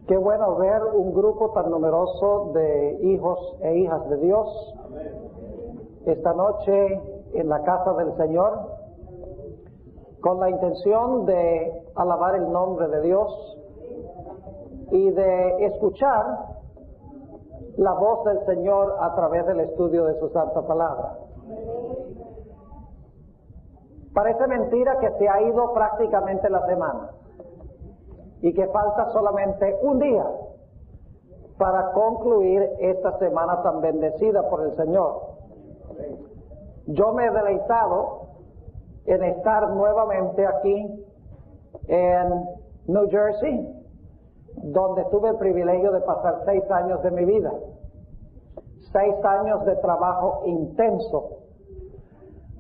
Qué bueno ver un grupo tan numeroso de hijos e hijas de Dios esta noche en la casa del Señor, con la intención de alabar el nombre de Dios y de escuchar la voz del Señor a través del estudio de su santa palabra. Parece mentira que se ha ido prácticamente la semana y que falta solamente un día para concluir esta semana tan bendecida por el Señor. Yo me he deleitado en estar nuevamente aquí en New Jersey, donde tuve el privilegio de pasar 6 años de mi vida, 6 años de trabajo intenso.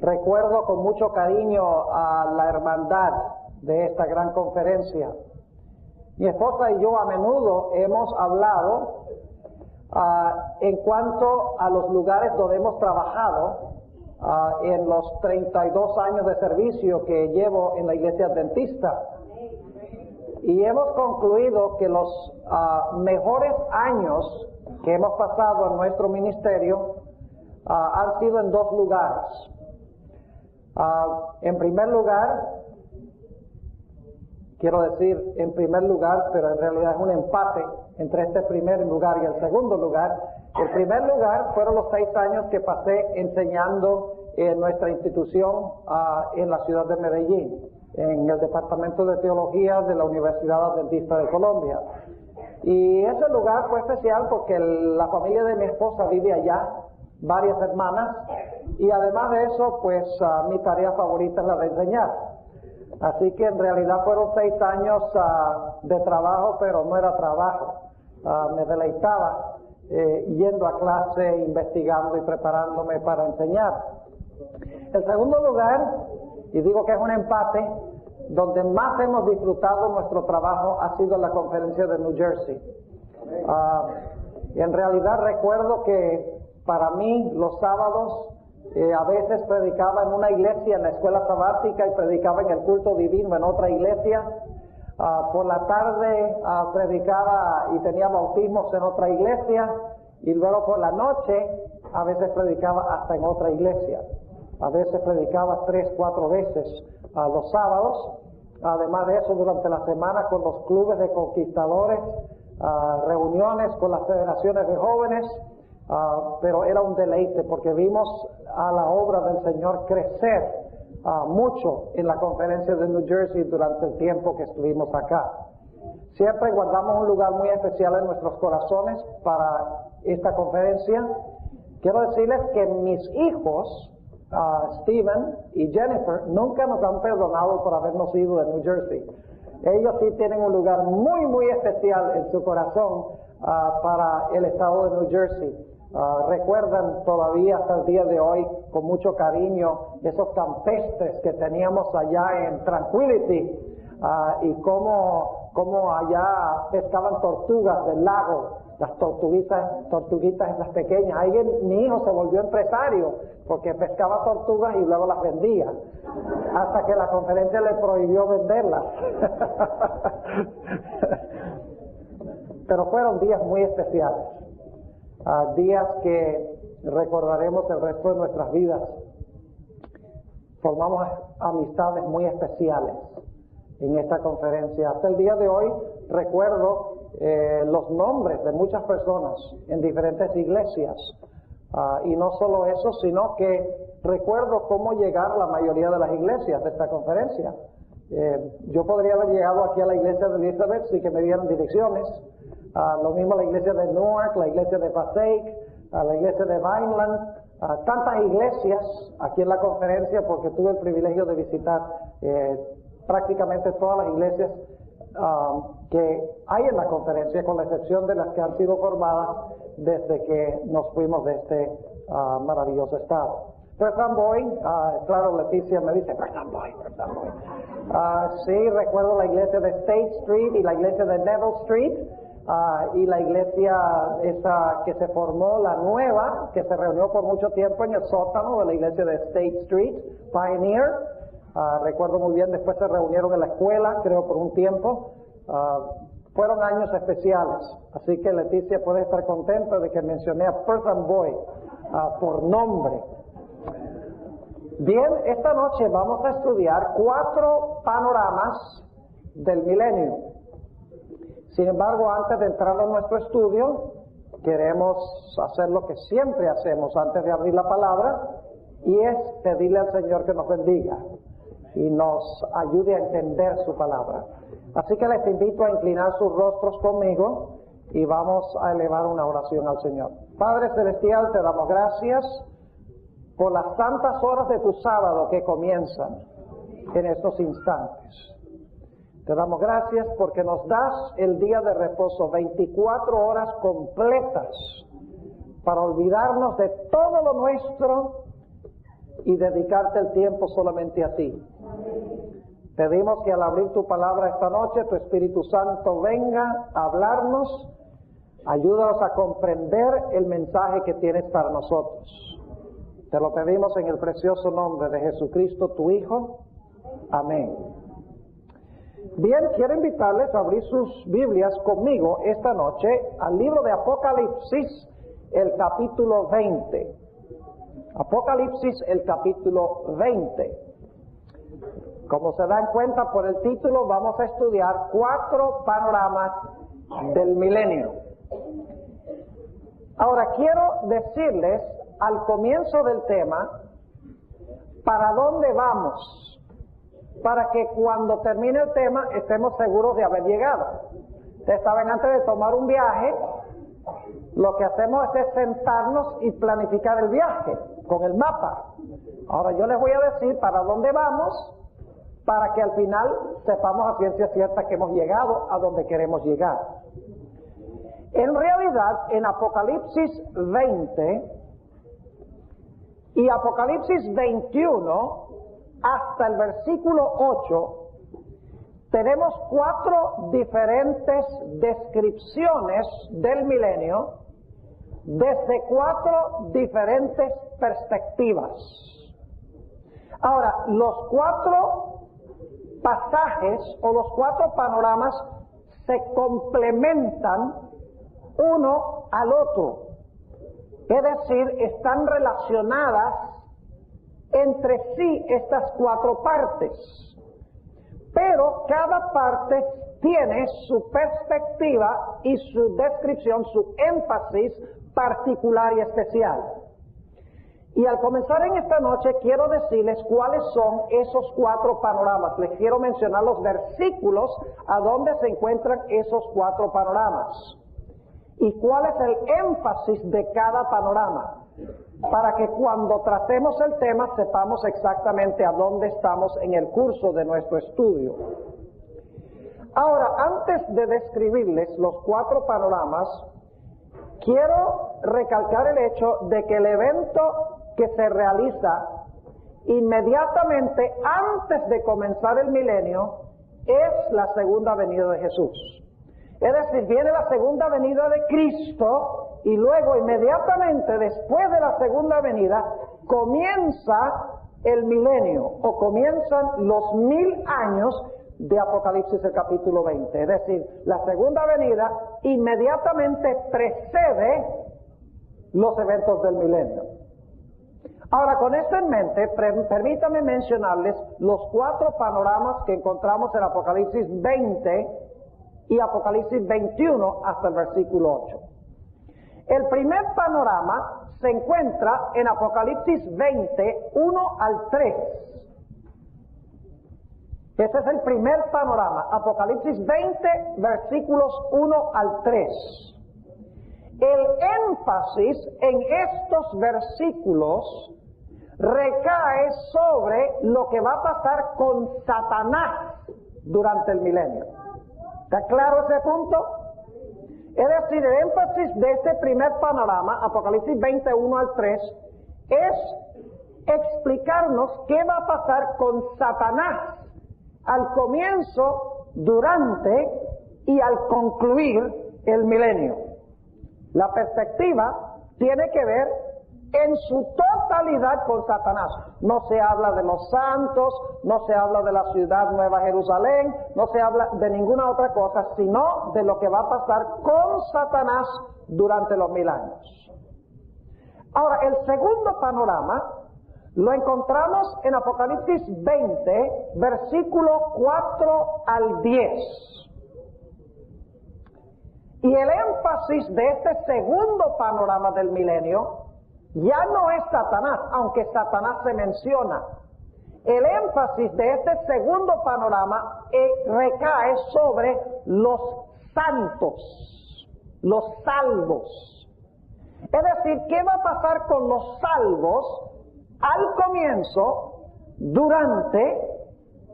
Recuerdo con mucho cariño a la hermandad de esta gran conferencia. Mi esposa y yo a menudo hemos hablado en cuanto a los lugares donde hemos trabajado en los 32 años de servicio que llevo en la iglesia adventista. Y hemos concluido que los mejores años que hemos pasado en nuestro ministerio han sido en 2 lugares. En primer lugar, quiero decir en primer lugar, pero en realidad es un empate entre este primer lugar y el segundo lugar. El primer lugar fueron los 6 años que pasé enseñando en nuestra institución en la ciudad de Medellín, en el Departamento de Teología de la Universidad Adventista de Colombia. Y ese lugar fue especial porque la familia de mi esposa vive allá, varias hermanas, y además de eso, pues mi tarea favorita es la de enseñar. Así que en realidad fueron 6 años de trabajo, pero no era trabajo. Me deleitaba yendo a clase, investigando y preparándome para enseñar. El segundo lugar, y digo que es un empate, donde más hemos disfrutado nuestro trabajo ha sido la conferencia de New Jersey. En realidad recuerdo que para mí los sábados a veces predicaba en una iglesia en la escuela sabática y predicaba en el culto divino en otra iglesia. Por la tarde predicaba y tenía bautismos en otra iglesia, y luego por la noche a veces predicaba hasta en otra iglesia. A veces predicaba 3, 4 veces los sábados. Además de eso, durante la semana con los clubes de conquistadores, reuniones con las federaciones de jóvenes, pero era un deleite porque vimos a la obra del Señor crecer mucho en la conferencia de New Jersey durante el tiempo que estuvimos acá. Siempre guardamos un lugar muy especial en nuestros corazones para esta conferencia. Quiero decirles que mis hijos, Steven y Jennifer, nunca nos han perdonado por habernos ido de New Jersey. Ellos sí tienen un lugar muy, muy especial en su corazón para el estado de New Jersey. Recuerdan todavía hasta el día de hoy con mucho cariño esos campestres que teníamos allá en Tranquility, y cómo allá pescaban tortugas del lago, las tortuguitas las pequeñas. Ahí mi hijo se volvió empresario porque pescaba tortugas y luego las vendía, hasta que la conferencia le prohibió venderlas. Pero fueron días muy especiales, días que recordaremos el resto de nuestras vidas. Formamos amistades muy especiales en esta conferencia. Hasta el día de hoy recuerdo los nombres de muchas personas en diferentes iglesias, y no solo eso, sino que recuerdo cómo llegar a la mayoría de las iglesias de esta conferencia. Yo podría haber llegado aquí a la iglesia de Elizabeth sin que me dieran direcciones. Lo mismo la iglesia de Newark, la iglesia de Passaic, la iglesia de Vineland, tantas iglesias aquí en la conferencia, porque tuve el privilegio de visitar prácticamente todas las iglesias que hay en la conferencia, con la excepción de las que han sido formadas desde que nos fuimos de este maravilloso estado. First Boy, claro, Leticia me dice, First Boy. Sí, recuerdo la iglesia de State Street y la iglesia de Neville Street, y la iglesia esa que se formó, la nueva, que se reunió por mucho tiempo en el sótano de la iglesia de State Street, Pioneer. Recuerdo muy bien, después se reunieron en la escuela, creo por un tiempo. fueron años especiales. Así que Leticia puede estar contenta de que mencioné a Perth Amboy por nombre. Bien, esta noche vamos a estudiar 4 panoramas del milenio. Sin embargo, antes de entrar en nuestro estudio, queremos hacer lo que siempre hacemos antes de abrir la palabra, y es pedirle al Señor que nos bendiga y nos ayude a entender su palabra. Así que les invito a inclinar sus rostros conmigo y vamos a elevar una oración al Señor. Padre Celestial, te damos gracias por las tantas horas de tu sábado que comienzan en estos instantes. Te damos gracias porque nos das el día de reposo, 24 horas completas para olvidarnos de todo lo nuestro y dedicarte el tiempo solamente a ti. Pedimos que al abrir tu palabra esta noche, tu Espíritu Santo venga a hablarnos, ayúdanos a comprender el mensaje que tienes para nosotros. Te lo pedimos en el precioso nombre de Jesucristo, tu Hijo. Amén. Bien, quiero invitarles a abrir sus Biblias conmigo esta noche al libro de Apocalipsis, el capítulo 20. Apocalipsis, el capítulo 20. Como se dan cuenta por el título, vamos a estudiar 4 panoramas del milenio. Ahora, quiero decirles al comienzo del tema para dónde vamos, para que cuando termine el tema estemos seguros de haber llegado. Ustedes saben, antes de tomar un viaje, lo que hacemos es sentarnos y planificar el viaje con el mapa. Ahora yo les voy a decir para dónde vamos, para que al final sepamos a ciencia cierta que hemos llegado a donde queremos llegar. En realidad, en Apocalipsis 20 y Apocalipsis 21, hasta el versículo 8, tenemos 4 diferentes descripciones del milenio desde 4 diferentes perspectivas. Ahora, los 4 pasajes o los 4 panoramas se complementan uno al otro. Es decir, están relacionadas entre sí estas 4 partes. Pero cada parte tiene su perspectiva y su descripción, su énfasis particular y especial. Y al comenzar en esta noche quiero decirles cuáles son esos 4 panoramas. Les quiero mencionar los versículos a donde se encuentran esos 4 panoramas. Y cuál es el énfasis de cada panorama, para que cuando tratemos el tema sepamos exactamente a dónde estamos en el curso de nuestro estudio. Ahora, antes de describirles los 4 panoramas, quiero recalcar el hecho de que el evento que se realiza inmediatamente antes de comenzar el milenio es la segunda venida de Jesús. Es decir, viene la segunda venida de Cristo y luego inmediatamente después de la segunda venida comienza el milenio o comienzan los 1000 años de Apocalipsis el capítulo 20. Es decir, la segunda venida inmediatamente precede los eventos del milenio. Ahora, con esto en mente, permítanme mencionarles los 4 panoramas que encontramos en Apocalipsis 20 y Apocalipsis 21 hasta el versículo 8. El primer panorama se encuentra en Apocalipsis 20, 1 al 3. Ese es el primer panorama, Apocalipsis 20, versículos 1 al 3. El énfasis en estos versículos recae sobre lo que va a pasar con Satanás durante el milenio. ¿Está claro ese punto? Es decir, el énfasis de este primer panorama, Apocalipsis 21 al 3, es explicarnos qué va a pasar con Satanás al comienzo, durante y al concluir el milenio. La perspectiva tiene que ver en su totalidad con Satanás. No se habla de los santos, no se habla de la ciudad Nueva Jerusalén, no se habla de ninguna otra cosa, sino de lo que va a pasar con Satanás durante los 1000 años. Ahora, el segundo panorama lo encontramos en Apocalipsis 20, versículo 4 al 10. Y el énfasis de este segundo panorama del milenio ya no es Satanás, aunque Satanás se menciona. El énfasis de este segundo panorama recae sobre los santos, los salvos. Es decir, ¿qué va a pasar con los salvos al comienzo, durante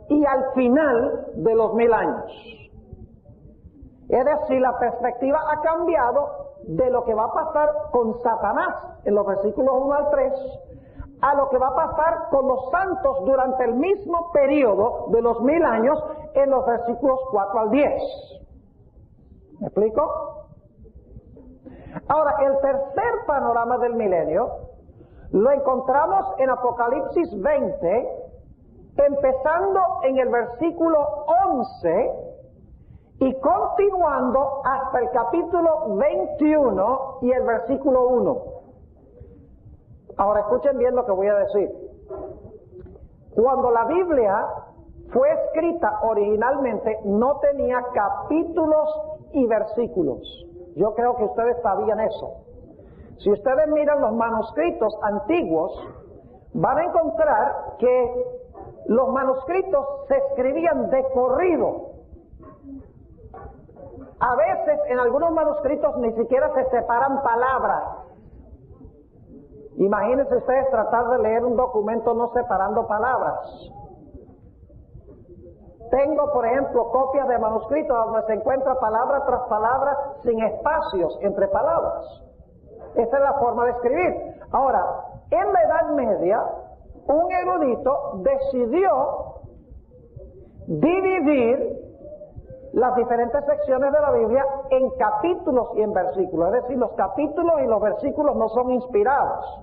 y al final de los 1000 años? Es decir, la perspectiva ha cambiado de lo que va a pasar con Satanás en los versículos 1 al 3 a lo que va a pasar con los santos durante el mismo periodo de los 1000 años en los versículos 4 al 10. ¿Me explico? Ahora, el tercer panorama del milenio lo encontramos en Apocalipsis 20, empezando en el versículo 11 y continuando hasta el capítulo 21 y el versículo 1. Ahora escuchen bien lo que voy a decir. Cuando la Biblia fue escrita originalmente, no tenía capítulos y versículos. Yo creo que ustedes sabían eso. Si ustedes miran los manuscritos antiguos, van a encontrar que los manuscritos se escribían de corrido. A veces en algunos manuscritos ni siquiera se separan palabras. Imagínense ustedes tratar de leer un documento no separando palabras. Tengo, por ejemplo, copias de manuscritos donde se encuentra palabra tras palabra sin espacios entre palabras. Esa es la forma de escribir. Ahora, en la Edad Media, un erudito decidió dividir las diferentes secciones de la Biblia en capítulos y en versículos. Es decir, los capítulos y los versículos no son inspirados.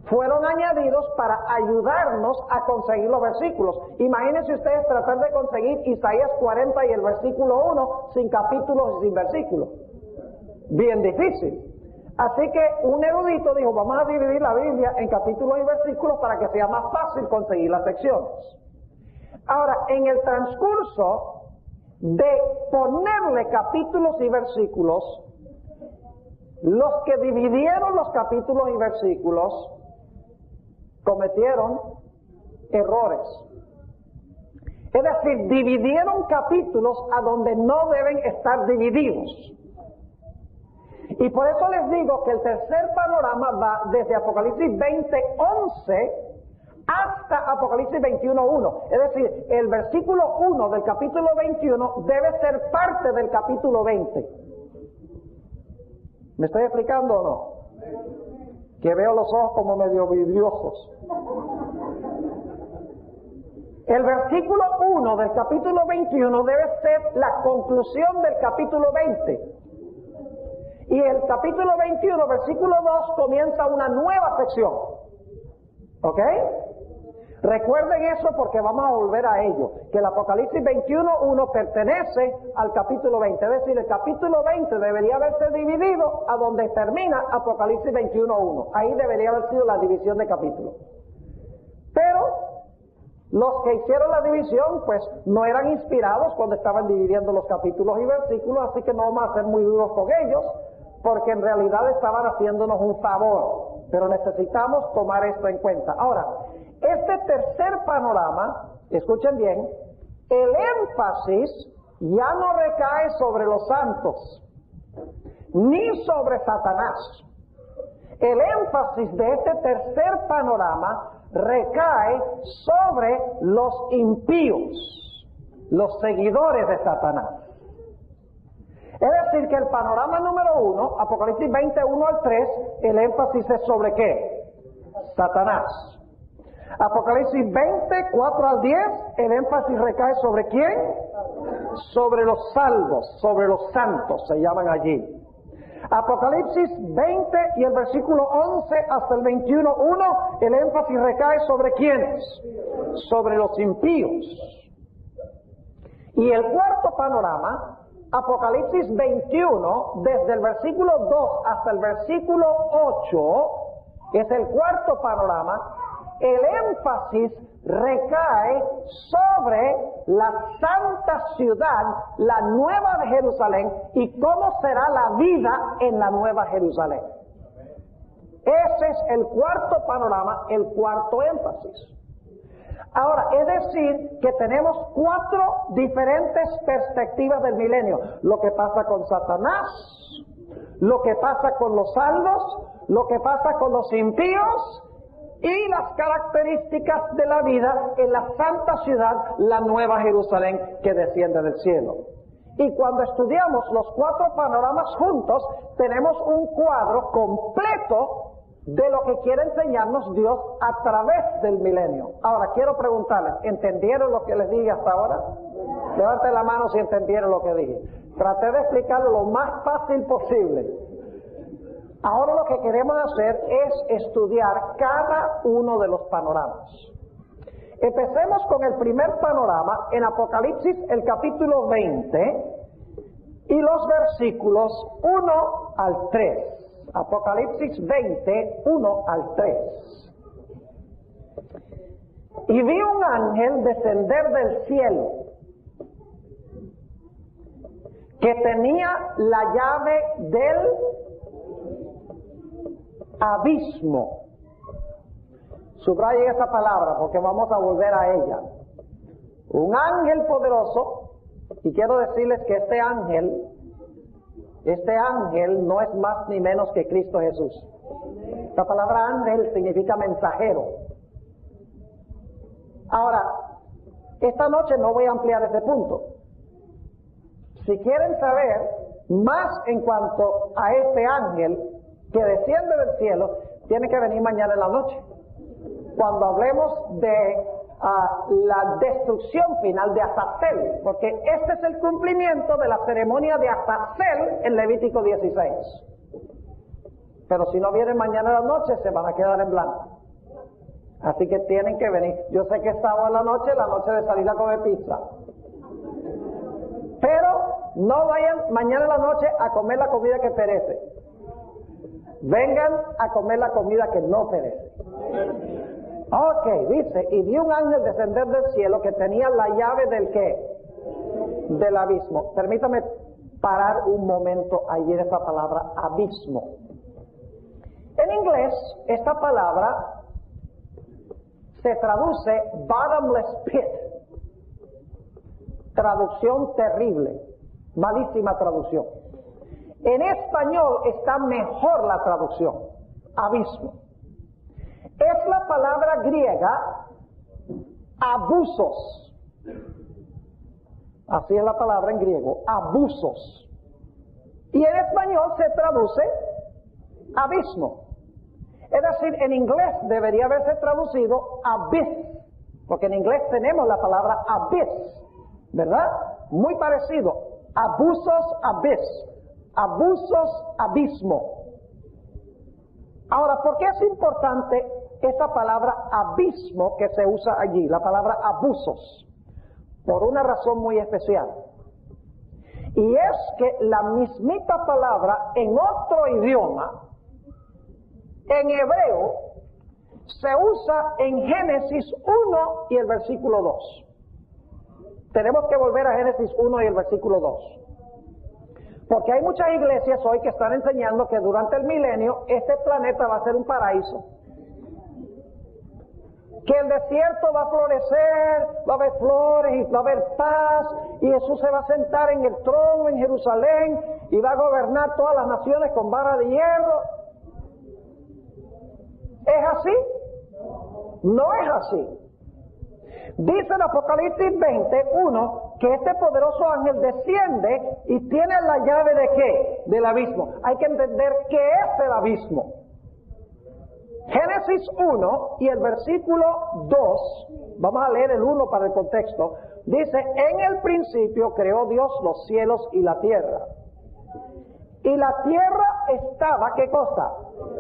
Fueron añadidos para ayudarnos a conseguir los versículos. Imagínense ustedes tratar de conseguir Isaías 40 y el versículo 1 sin capítulos y sin versículos. Bien difícil. Así que un erudito dijo, vamos a dividir la Biblia en capítulos y versículos para que sea más fácil conseguir las secciones. Ahora, en el transcurso de ponerle capítulos y versículos, los que dividieron los capítulos y versículos cometieron errores. Es decir, dividieron capítulos a donde no deben estar divididos. Y por eso les digo que el tercer panorama va desde Apocalipsis 20:11 hasta Apocalipsis 21:1. Es decir, el versículo 1 del capítulo 21 debe ser parte del capítulo 20. ¿Me estoy explicando o no? Que veo los ojos como medio vidriosos. El versículo 1 del capítulo 21 debe ser la conclusión del capítulo 20. Y el capítulo 21, versículo 2, comienza una nueva sección. ¿Ok? Recuerden eso porque vamos a volver a ello. Que el Apocalipsis 21:1 pertenece al capítulo 20. Es decir, el capítulo 20 debería haberse dividido a donde termina Apocalipsis 21:1. Ahí debería haber sido la división de capítulos. Pero los que hicieron la división, pues no eran inspirados cuando estaban dividiendo los capítulos y versículos, así que no vamos a ser muy duros con ellos, porque en realidad estaban haciéndonos un favor. Pero necesitamos tomar esto en cuenta. Ahora, este tercer panorama, escuchen bien, el énfasis ya no recae sobre los santos, ni sobre Satanás. El énfasis de este tercer panorama recae sobre los impíos, los seguidores de Satanás. Es decir, que el panorama número 1, Apocalipsis 21 al 3, el énfasis es sobre ¿qué? Satanás. Apocalipsis 20, 4 al 10, el énfasis recae sobre ¿quién? Sobre los salvos, sobre los santos, se llaman allí. Apocalipsis 20 y el versículo 11 hasta el 21:1, el énfasis recae sobre ¿quiénes? Sobre los impíos. Y el cuarto panorama, Apocalipsis 21, desde el versículo 2 hasta el versículo 8, es el cuarto panorama. El énfasis recae sobre la santa ciudad, la nueva de Jerusalén, y cómo será la vida en la nueva Jerusalén. Ese es el cuarto panorama, el cuarto énfasis. Ahora, es decir, que tenemos 4 diferentes perspectivas del milenio. Lo que pasa con Satanás, lo que pasa con los salvos, lo que pasa con los impíos, y las características de la vida en la santa ciudad, la nueva Jerusalén que desciende del cielo. Y cuando estudiamos los 4 panoramas juntos, tenemos un cuadro completo de lo que quiere enseñarnos Dios a través del milenio. Ahora, quiero preguntarles, ¿entendieron lo que les dije hasta ahora? Levanten la mano si entendieron lo que dije. Traté de explicarlo lo más fácil posible. Ahora lo que queremos hacer es estudiar cada uno de los panoramas. Empecemos con el primer panorama en Apocalipsis, el capítulo 20 y los versículos 1 al 3. Apocalipsis 20, 1 al 3. Y vi un ángel descender del cielo, que tenía la llave del abismo. Subrayen esa palabra porque vamos a volver a ella. Un ángel poderoso, y quiero decirles que este ángel no es más ni menos que Cristo Jesús. La palabra ángel significa mensajero. Ahora, esta noche no voy a ampliar ese punto. Si quieren saber más en cuanto a este ángel que desciende del cielo, tiene que venir mañana en la noche, cuando hablemos de la destrucción final de Azazel, porque este es el cumplimiento de la ceremonia de Azazel en Levítico 16. Pero si no vienen mañana en la noche, se van a quedar en blanco. Así que tienen que venir. Yo sé que es sábado en la noche de salir a comer pizza, pero no vayan mañana en la noche a comer la comida que perece. Vengan a comer la comida que no perece. Ok, dice, y vi un ángel descender del cielo que tenía la llave del ¿qué? Del abismo. Permítame parar un momento allí en esa palabra abismo. En inglés, esta palabra se traduce bottomless pit. Traducción terrible, malísima traducción. En español está mejor la traducción, abismo. Es la palabra griega abusos. Así es la palabra en griego, abusos. Y en español se traduce abismo. Es decir, en inglés debería haberse traducido abyss, porque en inglés tenemos la palabra abyss, ¿verdad? Muy parecido, abusos, abyss. Abusos, abismo. Ahora, ¿por qué es importante esta palabra abismo que se usa allí, la palabra abusos? Por una razón muy especial. Y es que la mismita palabra en otro idioma, en hebreo, se usa en Génesis 1 y el versículo 2. Tenemos que volver a Génesis 1 y el versículo 2. Porque hay muchas iglesias hoy que están enseñando que durante el milenio este planeta va a ser un paraíso. Que el desierto va a florecer, va a haber flores y va a haber paz, y Jesús se va a sentar en el trono en Jerusalén y va a gobernar todas las naciones con vara de hierro. ¿Es así? No es así. Dice en Apocalipsis 21 que este poderoso ángel desciende y tiene la llave ¿de qué? Del abismo. Hay que entender qué es el abismo. Génesis 1 y el versículo 2, vamos a leer el 1 para el contexto, dice, en el principio creó Dios los cielos y la tierra. Y la tierra estaba, ¿qué cosa?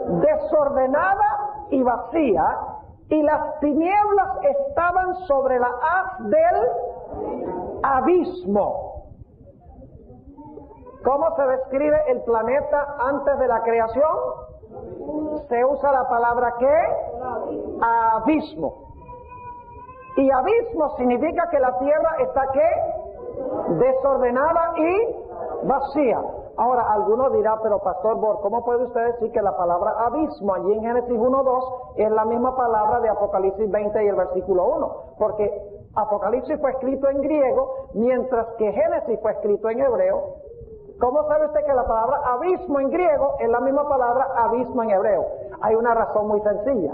Desordenada y vacía, y las tinieblas estaban sobre la haz del abismo. ¿Cómo se describe el planeta antes de la creación? Se usa la palabra ¿qué? Abismo. Y abismo significa que la tierra está ¿qué? Desordenada y vacía. Ahora, alguno dirá, pero Pastor Bor, ¿cómo puede usted decir que la palabra abismo allí en Génesis 1:2 es la misma palabra de Apocalipsis 20 y el versículo 1? Porque Apocalipsis fue escrito en griego, mientras que Génesis fue escrito en hebreo. ¿Cómo sabe usted que la palabra abismo en griego es la misma palabra abismo en hebreo? Hay una razón muy sencilla.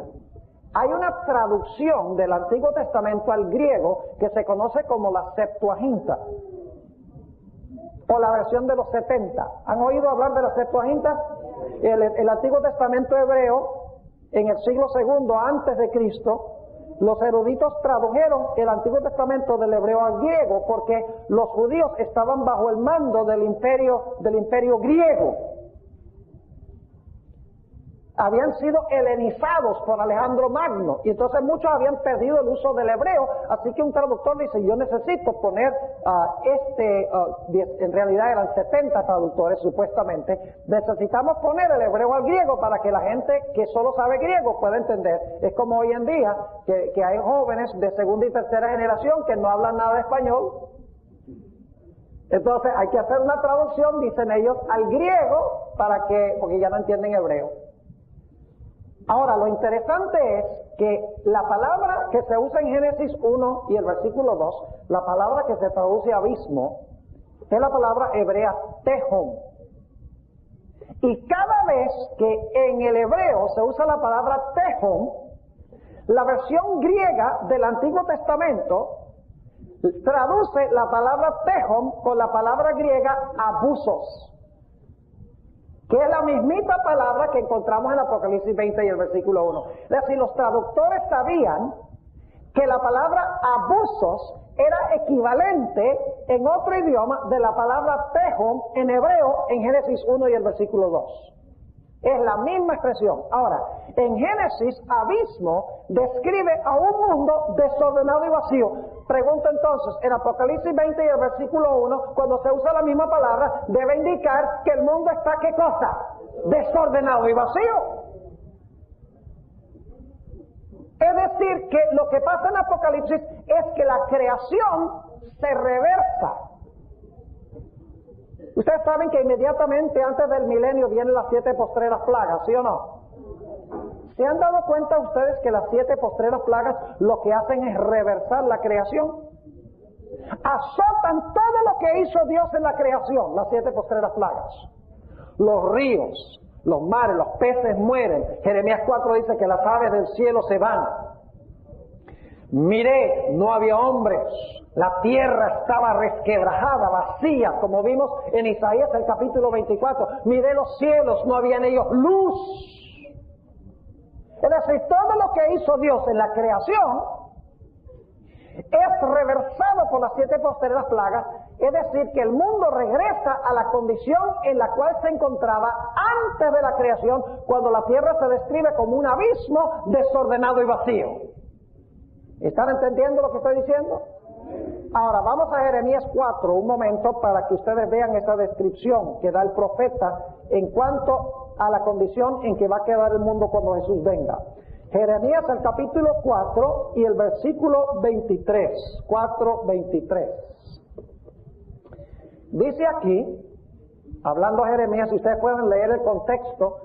Hay una traducción del Antiguo Testamento al griego que se conoce como la Septuaginta, o la versión de los 70. ¿Han oído hablar de la Septuaginta? El Antiguo Testamento hebreo, en el siglo II antes de Cristo, los eruditos tradujeron el Antiguo Testamento del hebreo al griego porque los judíos estaban bajo el mando del imperio griego. Habían sido helenizados por Alejandro Magno, y entonces muchos habían perdido el uso del hebreo, así que un traductor dice, yo necesito poner en realidad eran 70 traductores supuestamente, necesitamos poner el hebreo al griego para que la gente que solo sabe griego pueda entender. Es como hoy en día, que hay jóvenes de segunda y tercera generación que no hablan nada de español. Entonces hay que hacer una traducción, dicen ellos, al griego, porque ya no entienden hebreo. Ahora, lo interesante es que la palabra que se usa en Génesis 1 y el versículo 2, la palabra que se traduce abismo, es la palabra hebrea tehom. Y cada vez que en el hebreo se usa la palabra tehom, la versión griega del Antiguo Testamento traduce la palabra tehom con la palabra griega abusos, que es la mismita palabra que encontramos en Apocalipsis 20 y el versículo 1. Es decir, los traductores sabían que la palabra abusos era equivalente en otro idioma de la palabra tehom en hebreo en Génesis 1 y el versículo 2. Es la misma expresión. Ahora, en Génesis, abismo describe a un mundo desordenado y vacío. Pregunto entonces, en Apocalipsis 20 y el versículo 1, cuando se usa la misma palabra, debe indicar que el mundo está, ¿qué cosa? Desordenado y vacío. Es decir, que lo que pasa en Apocalipsis es que la creación se reversa. Ustedes saben que inmediatamente antes del milenio vienen las 7 postreras plagas, ¿sí o no? ¿Se han dado cuenta ustedes que las 7 postreras plagas lo que hacen es reversar la creación? Azotan todo lo que hizo Dios en la creación, las 7 postreras plagas. Los ríos, los mares, los peces mueren. Jeremías 4 dice que las aves del cielo se van. Miré, no había hombres. La tierra estaba resquebrajada, vacía, como vimos en Isaías el capítulo 24. Miré los cielos, no había en ellos luz. Es decir, todo lo que hizo Dios en la creación es reversado por las 7 postreras plagas. Es decir, que el mundo regresa a la condición en la cual se encontraba antes de la creación, cuando la tierra se describe como un abismo desordenado y vacío. ¿Están entendiendo lo que estoy diciendo? Ahora, vamos a Jeremías 4, un momento, para que ustedes vean esa descripción que da el profeta en cuanto a la condición en que va a quedar el mundo cuando Jesús venga. Jeremías, el capítulo 4 y el versículo 23. 4:23. Dice aquí, hablando a Jeremías, si ustedes pueden leer el contexto,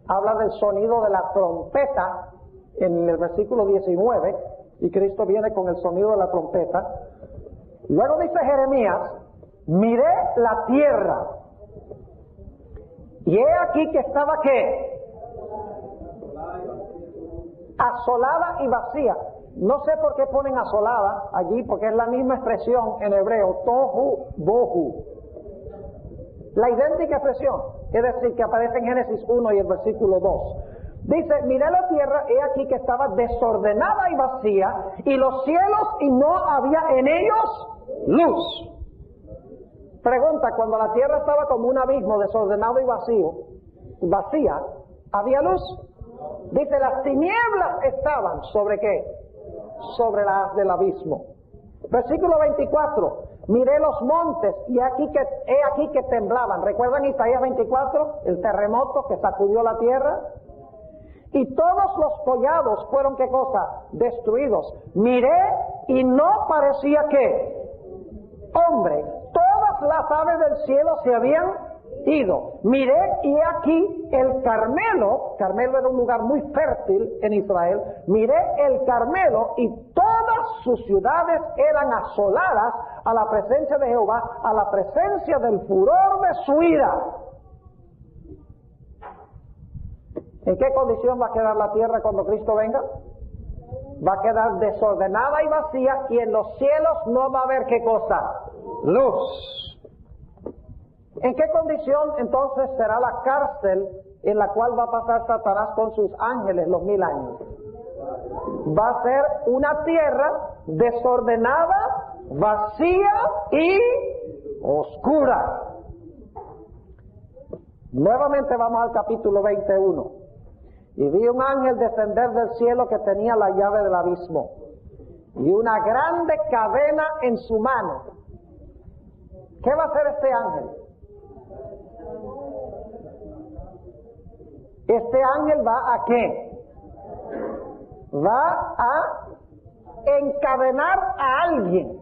habla del sonido de la trompeta en el versículo 19, y Cristo viene con el sonido de la trompeta. Luego dice Jeremías, miré la tierra, y he aquí que estaba, ¿qué? Asolada y vacía. No sé por qué ponen asolada allí, porque es la misma expresión en hebreo, tohu, bohu. La idéntica expresión, es decir, que aparece en Génesis 1 y el versículo 2. Dice, miré la tierra, he aquí que estaba desordenada y vacía, y los cielos, y no había en ellos luz. Pregunta, cuando la tierra estaba como un abismo desordenado y vacía, ¿había luz? Dice, las tinieblas estaban ¿sobre qué? Sobre las del abismo. Versículo 24, miré los montes y he aquí que temblaban. ¿Recuerdan Isaías 24? El terremoto que sacudió la tierra. Y todos los collados fueron, ¿qué cosa? Destruidos. Miré y no parecía que hombre. Todas las aves del cielo se habían ido. Miré y aquí el Carmelo era un lugar muy fértil en Israel. Miré el Carmelo y todas sus ciudades eran asoladas a la presencia de Jehová, a la presencia del furor de su ira. ¿En qué condición va a quedar la tierra cuando Cristo venga? Va a quedar desordenada y vacía, y en los cielos no va a haber ¿qué cosa? Luz. ¿En qué condición entonces será la cárcel en la cual va a pasar Satanás con sus ángeles los 1000 años? Va a ser una tierra desordenada, vacía y oscura. Nuevamente vamos al capítulo 21. Y vi un ángel descender del cielo que tenía la llave del abismo y una grande cadena en su mano. ¿Qué va a hacer este ángel? Este ángel va a ¿qué? Va a encadenar a alguien.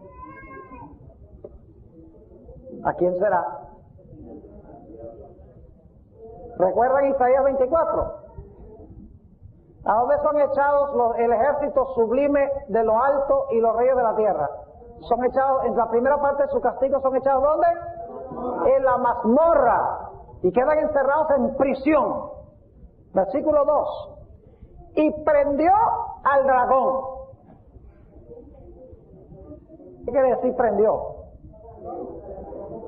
¿A quién será? ¿Recuerdan Isaías 24? ¿A dónde son echados el ejército sublime de lo alto y los reyes de la tierra? Son echados, en la primera parte de su castigo, ¿son echados dónde? En la mazmorra. Y quedan encerrados en prisión. Versículo 2. Y prendió al dragón. ¿Qué quiere decir prendió?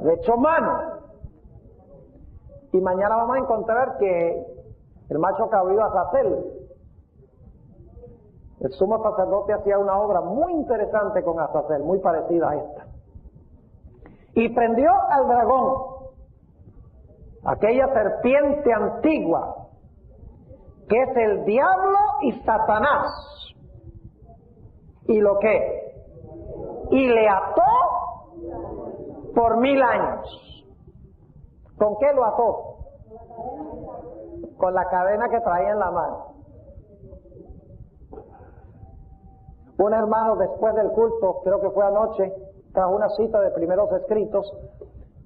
Le echó mano. Y mañana vamos a encontrar que el macho cabrío Azazel, el sumo sacerdote, hacía una obra muy interesante con Azazel, muy parecida a esta. Y prendió al dragón, aquella serpiente antigua, que es el diablo y Satanás. ¿Y lo qué? Y le ató por 1000 años. ¿Con qué lo ató? Con la cadena que traía en la mano. Un hermano después del culto, creo que fue anoche, trajo una cita de Primeros Escritos,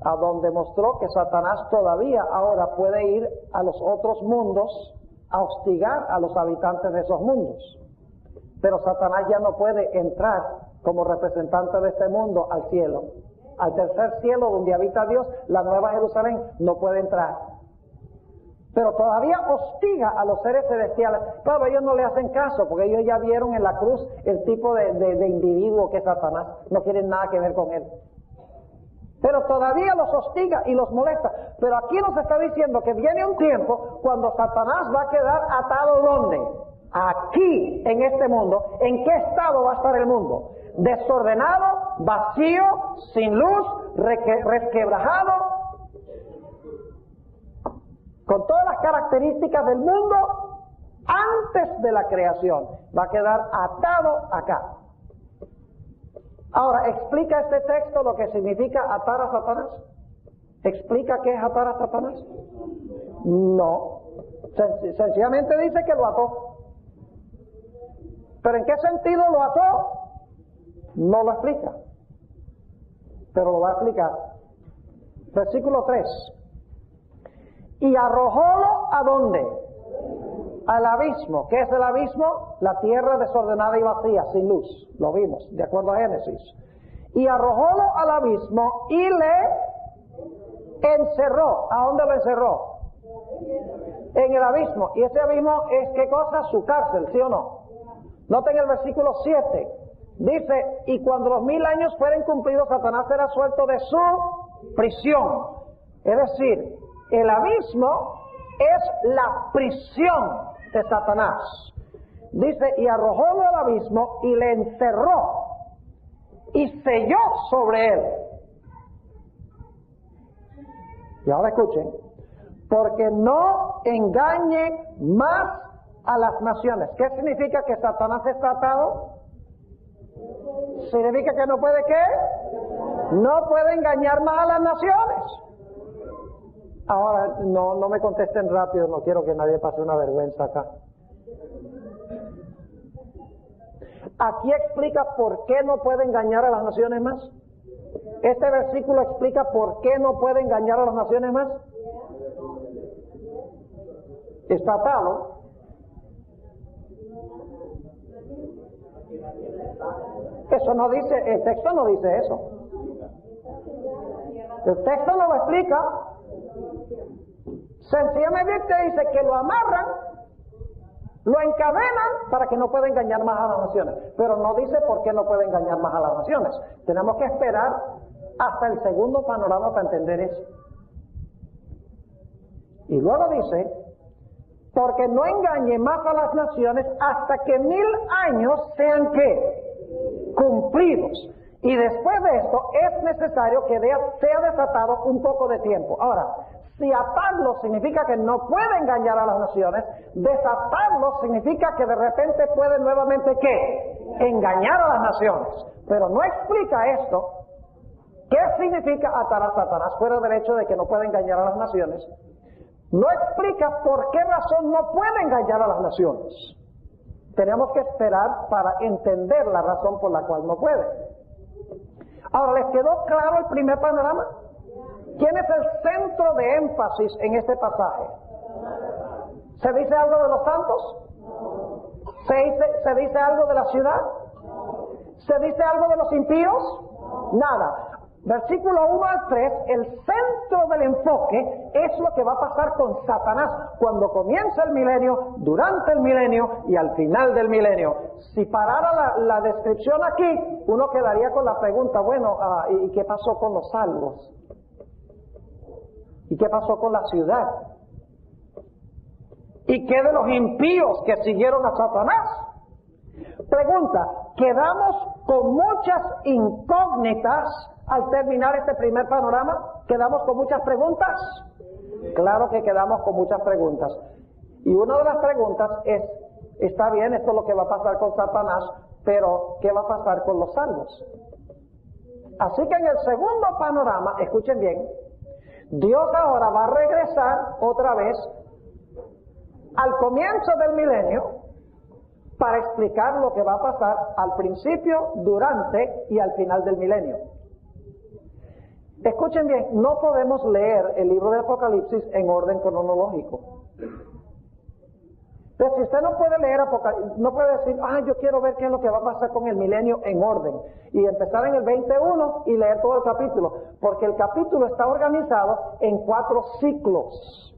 a donde mostró que Satanás todavía ahora puede ir a los otros mundos a hostigar a los habitantes de esos mundos. Pero Satanás ya no puede entrar como representante de este mundo al cielo. Al tercer cielo donde habita Dios, la Nueva Jerusalén, no puede entrar. Pero todavía hostiga a los seres celestiales. Claro, ellos no le hacen caso, porque ellos ya vieron en la cruz el tipo de individuo que es Satanás. No quieren nada que ver con él. Pero todavía los hostiga y los molesta. Pero aquí nos está diciendo que viene un tiempo cuando Satanás va a quedar atado ¿dónde? Aquí, en este mundo. ¿En qué estado va a estar el mundo? Desordenado, vacío, sin luz, resquebrajado, con todas las características del mundo antes de la creación. Va a quedar atado acá. Ahora, ¿explica este texto lo que significa atar a Satanás? ¿Explica qué es atar a Satanás? No. Sencillamente dice que lo ató. ¿Pero en qué sentido lo ató? No lo explica. Pero lo va a explicar. Versículo 3. Y arrojólo ¿a dónde? Al abismo. ¿Qué es el abismo? La tierra desordenada y vacía, sin luz. Lo vimos, de acuerdo a Génesis. Y arrojólo al abismo y le encerró. ¿A dónde lo encerró? En el abismo. Y ese abismo es, ¿qué cosa? Su cárcel, ¿sí o no? Noten el versículo 7. Dice, y cuando los 1000 años fueren cumplidos, Satanás será suelto de su prisión. Es decir, el abismo es la prisión de Satanás. Dice, y arrojólo al abismo y le encerró y selló sobre él. Y ahora escuchen, porque no engañe más a las naciones. ¿Qué significa que Satanás está atado? ¿Significa que no puede qué? No puede engañar más a las naciones. Ahora, no me contesten rápido, no quiero que nadie pase una vergüenza acá. Aquí explica por qué no puede engañar a las naciones más. Este versículo explica por qué no puede engañar a las naciones más. Está atado. Eso no dice, el texto no dice eso. El texto no lo explica. Sencillamente dice que lo amarran, lo encadenan para que no pueda engañar más a las naciones. Pero no dice por qué no puede engañar más a las naciones. Tenemos que esperar hasta el segundo panorama para entender eso. Y luego dice, porque no engañe más a las naciones hasta que 1000 años sean ¿qué? Cumplidos. Y después de esto es necesario que sea desatado un poco de tiempo. Ahora, si atarlo significa que no puede engañar a las naciones, desatarlo significa que de repente puede nuevamente ¿qué? Engañar a las naciones. Pero no explica esto. ¿Qué significa atar a Satanás fuera del hecho de que no puede engañar a las naciones? No explica por qué razón no puede engañar a las naciones. Tenemos que esperar para entender la razón por la cual no puede. Ahora, ¿les quedó claro el primer panorama? ¿Quién es el centro de énfasis en este pasaje? ¿Se dice algo de los santos? ¿Se dice algo de la ciudad? ¿Se dice algo de los impíos? Nada. Versículo 1 al 3, el centro del enfoque es lo que va a pasar con Satanás cuando comienza el milenio, durante el milenio y al final del milenio. Si parara la descripción aquí, uno quedaría con la pregunta, bueno, ¿y qué pasó con los salvos? ¿Y qué pasó con la ciudad? ¿Y qué de los impíos que siguieron a Satanás? Pregunta, ¿quedamos con muchas incógnitas al terminar este primer panorama? ¿Quedamos con muchas preguntas? Claro que quedamos con muchas preguntas. Y una de las preguntas es, está bien, esto es lo que va a pasar con Satanás, pero ¿qué va a pasar con los salvos? Así que en el segundo panorama, escuchen bien, Dios ahora va a regresar otra vez al comienzo del milenio para explicar lo que va a pasar al principio, durante y al final del milenio. Escuchen bien, no podemos leer el libro de Apocalipsis en orden cronológico. Entonces, si usted no puede leer Apocalipsis, no puede decir, yo quiero ver qué es lo que va a pasar con el milenio en orden, y empezar en el 21 y leer todo el capítulo, porque el capítulo está organizado en 4 ciclos.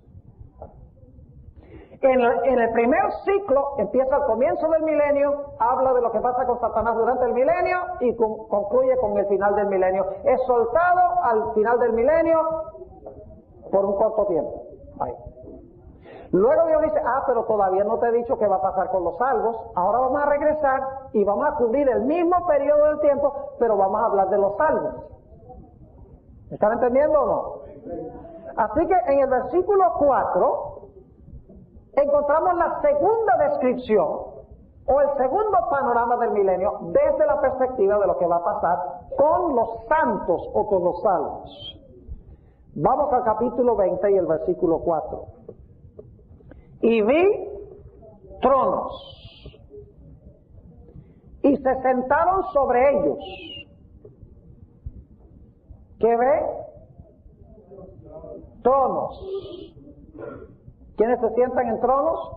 En el primer ciclo empieza al comienzo del milenio, habla de lo que pasa con Satanás durante el milenio y concluye con el final del milenio. Es soltado al final del milenio por un corto tiempo. Ahí. Luego Dios dice, pero todavía no te he dicho qué va a pasar con los salvos. Ahora vamos a regresar y vamos a cubrir el mismo periodo del tiempo, pero vamos a hablar de los salvos. ¿Están entendiendo o no? Así que en el versículo 4 encontramos la segunda descripción o el segundo panorama del milenio desde la perspectiva de lo que va a pasar con los santos o con los salvos. Vamos al capítulo 20 y el versículo 4. Y vi tronos y se sentaron sobre ellos. ¿Qué ve? Tronos. ¿Quiénes se sientan en tronos?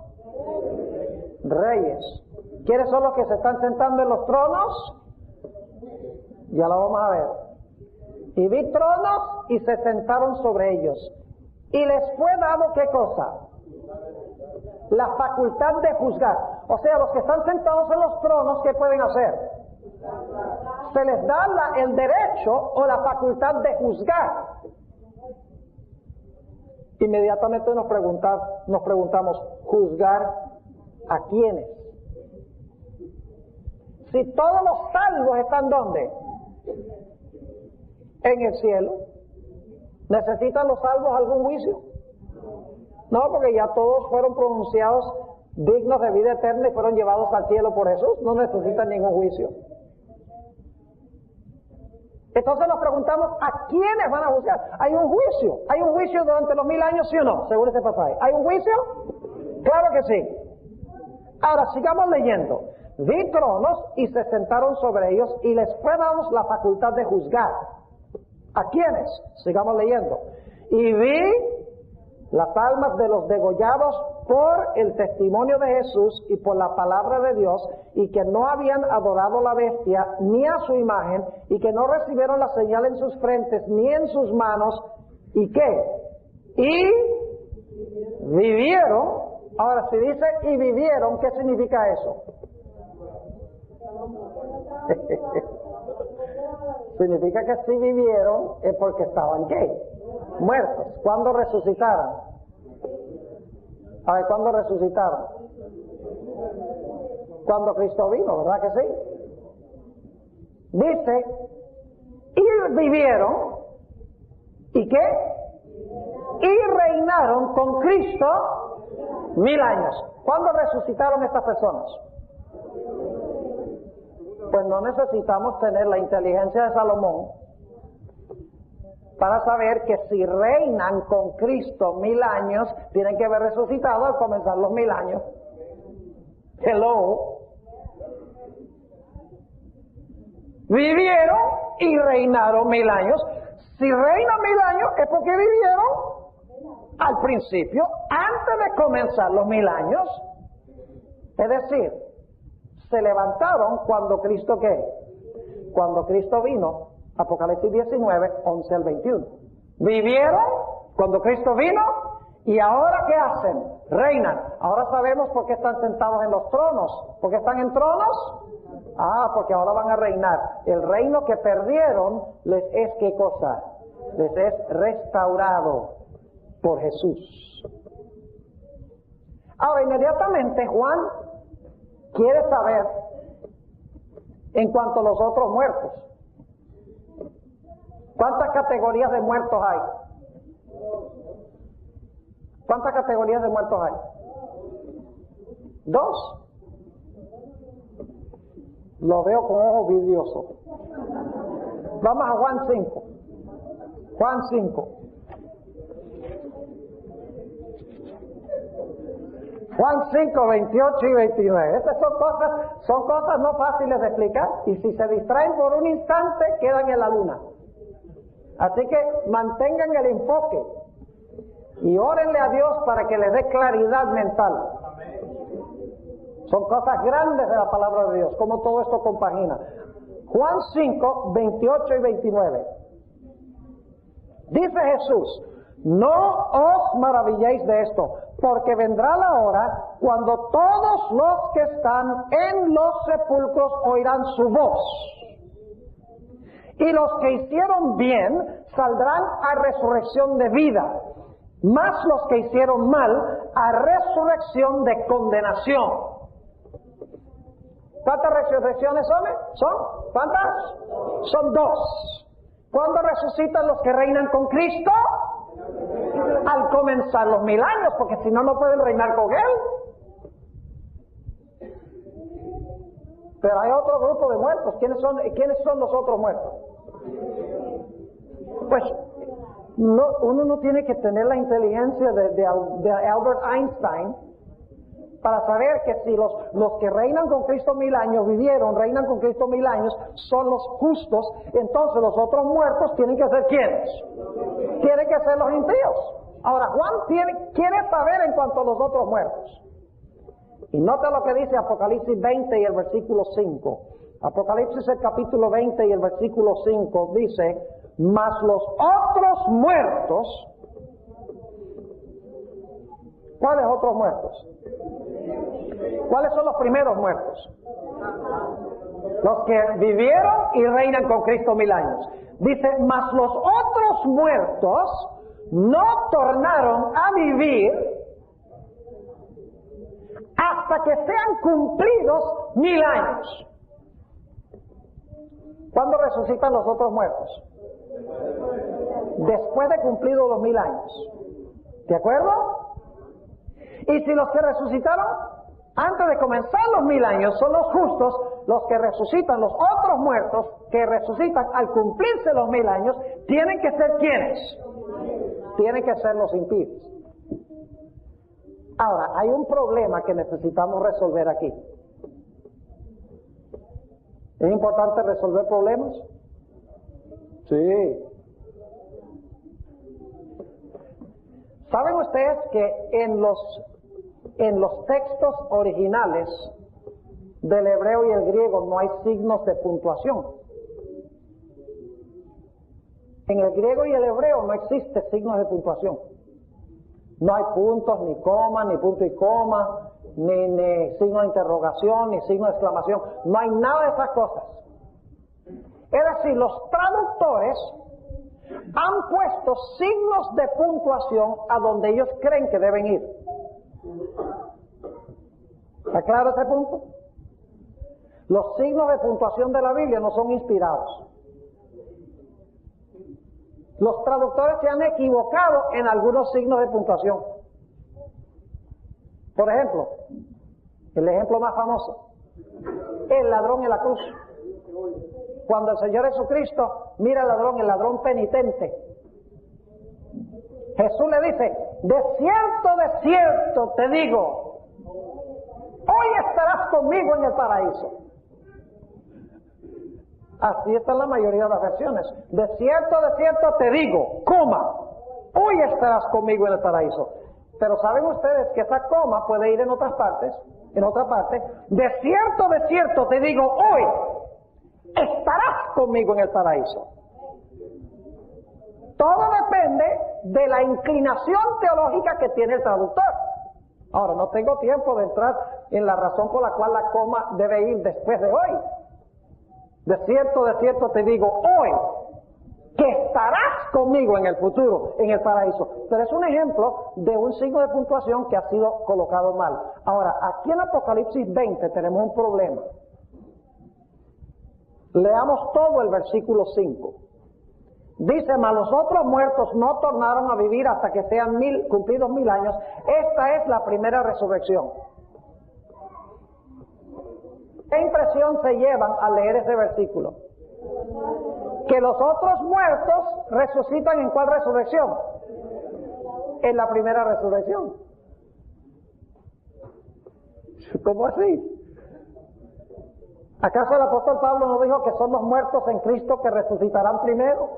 Reyes. ¿Quiénes son los que se están sentando en los tronos? Ya lo vamos a ver. Y vi tronos y se sentaron sobre ellos. Y les fue dado, ¿qué cosa? La facultad de juzgar. O sea, los que están sentados en los tronos, ¿qué pueden hacer? Se les da el derecho o la facultad de juzgar. Inmediatamente nos preguntamos, ¿juzgar a quiénes? Si todos los salvos están ¿dónde? En el cielo. ¿Necesitan los salvos algún juicio? No, porque ya todos fueron pronunciados dignos de vida eterna y fueron llevados al cielo por Jesús. No necesitan ningún juicio. Entonces nos preguntamos, ¿a quiénes van a juzgar? Hay un juicio durante los 1000 años, ¿sí o no? Según este pasaje. ¿Hay un juicio? Claro que sí. Ahora, sigamos leyendo. Vi tronos y se sentaron sobre ellos y les fue dada la facultad de juzgar. ¿A quiénes? Sigamos leyendo. Y vi las almas de los degollados por el testimonio de Jesús y por la palabra de Dios, y que no habían adorado a la bestia ni a su imagen, y que no recibieron la señal en sus frentes ni en sus manos, ¿y qué? Y vivieron. Ahora, si dice y vivieron, ¿qué significa eso? Significa que si vivieron es porque estaban ¿qué? Muertos. ¿Cuándo resucitaron? A ver, ¿cuándo resucitaron? Cuando Cristo vino, ¿verdad que sí? Dice, y vivieron, ¿y qué? Y reinaron con Cristo 1000 años. ¿Cuándo resucitaron estas personas? Pues no necesitamos tener la inteligencia de Salomón para saber que si reinan con Cristo 1000 años, tienen que haber resucitado al comenzar los 1000 años. Hello. Vivieron y reinaron 1000 años. Si reinan 1000 años es porque vivieron al principio, antes de comenzar los 1000 años. Es decir, se levantaron cuando Cristo ¿qué? Cuando Cristo vino. Apocalipsis 19, 11 al 21. Vivieron cuando Cristo vino y ahora ¿qué hacen? Reinan. Ahora sabemos por qué están sentados en los tronos. ¿Por qué están en tronos? Porque ahora van a reinar. El reino que perdieron les es ¿qué cosa? Les es restaurado por Jesús. Ahora inmediatamente Juan quiere saber en cuanto a los otros muertos. ¿Cuántas categorías de muertos hay? ¿Cuántas categorías de muertos hay? 2. Lo veo con ojos vidriosos. Vamos a Juan 5. Juan 5. Juan 5, 28 y 29. Estas son cosas no fáciles de explicar, y si se distraen por un instante quedan en la luna. Así que mantengan el enfoque y órenle a Dios para que les dé claridad mental. Son cosas grandes de la palabra de Dios, como todo esto compagina. Juan 5, 28 y 29. Dice Jesús, no os maravilléis de esto, porque vendrá la hora cuando todos los que están en los sepulcros oirán su voz. Y los que hicieron bien saldrán a resurrección de vida, mas los que hicieron mal a resurrección de condenación. ¿Cuántas resurrecciones son? ¿Cuántas? Son 2. ¿Cuándo resucitan los que reinan con Cristo? Al comenzar los 1000 años, porque si no, no pueden reinar con Él. Pero hay otro grupo de muertos. ¿Quiénes son los otros muertos? Pues uno no tiene que tener la inteligencia de Albert Einstein para saber que si los que reinan con Cristo 1000 años reinan con Cristo 1000 años, son los justos, entonces los otros muertos tienen que ser ¿quiénes? Tienen que ser los impíos. Ahora Juan quiere saber en cuanto a los otros muertos. Y nota lo que dice Apocalipsis 20 y el versículo 5. Apocalipsis el capítulo 20 y el versículo 5 dice, mas los otros muertos, ¿cuáles otros muertos? ¿Cuáles son los primeros muertos? Los que vivieron y reinan con Cristo 1000 años. Dice, mas los otros muertos no tornaron a vivir hasta que sean cumplidos 1000 años. ¿Cuándo resucitan los otros muertos? después de cumplidos los 1000 años. ¿De acuerdo? Y si los que resucitaron antes de comenzar los 1000 años son los justos, los que resucitan, los otros muertos que resucitan al cumplirse los 1000 años, tienen que ser ¿quiénes? Tienen que ser los impíos. Ahora, hay un problema que necesitamos resolver aquí. ¿Es importante resolver problemas? Sí. ¿Saben ustedes que en los textos originales del hebreo y el griego no hay signos de puntuación? En el griego y el hebreo no existe signos de puntuación. No hay puntos, ni coma, ni punto y coma, ni signo de interrogación, ni signo de exclamación. No hay nada de esas cosas. Es decir, los traductores han puesto signos de puntuación a donde ellos creen que deben ir. ¿Está claro ese punto? Los signos de puntuación de la Biblia no son inspirados. Los traductores se han equivocado en algunos signos de puntuación. Por ejemplo, el ejemplo más famoso, el ladrón en la cruz. Cuando el Señor Jesucristo mira al ladrón, el ladrón penitente, Jesús le dice, de cierto te digo, hoy estarás conmigo en el paraíso. Así está en la mayoría de las versiones. De cierto te digo, coma, hoy estarás conmigo en el paraíso. Pero ¿saben ustedes que esa coma puede ir en otras partes? En otra parte, de cierto te digo, hoy estarás conmigo en el paraíso. Todo depende de la inclinación teológica que tiene el traductor. Ahora, no tengo tiempo de entrar en la razón por la cual la coma debe ir después de hoy. De cierto te digo, hoy, que estarás conmigo en el futuro, en el paraíso. Pero es un ejemplo de un signo de puntuación que ha sido colocado mal. Ahora, aquí en Apocalipsis 20 tenemos un problema. Leamos todo el versículo 5. Dice, mas los otros muertos no tornaron a vivir hasta que sean cumplidos 1000 años. Esta es la primera resurrección. ¿Qué impresión se llevan al leer ese versículo? Que los otros muertos resucitan ¿en cuál resurrección? En la primera resurrección. ¿Cómo así? ¿Acaso el apóstol Pablo no dijo que son los muertos en Cristo que resucitarán primero?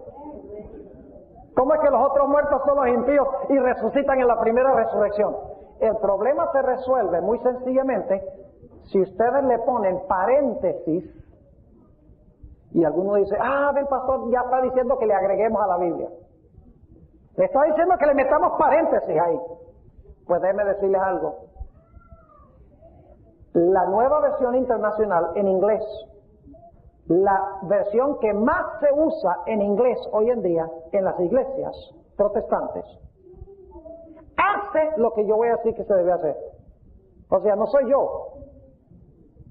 ¿Cómo es que los otros muertos son los impíos y resucitan en la primera resurrección? El problema se resuelve muy sencillamente si ustedes le ponen paréntesis y alguno dice, el pastor ya está diciendo que le agreguemos a la Biblia. Le está diciendo que le metamos paréntesis ahí. Pues déjenme decirles algo. La nueva versión internacional en inglés, la versión que más se usa en inglés hoy en día en las iglesias protestantes, hace lo que yo voy a decir que se debe hacer. O sea, no soy yo.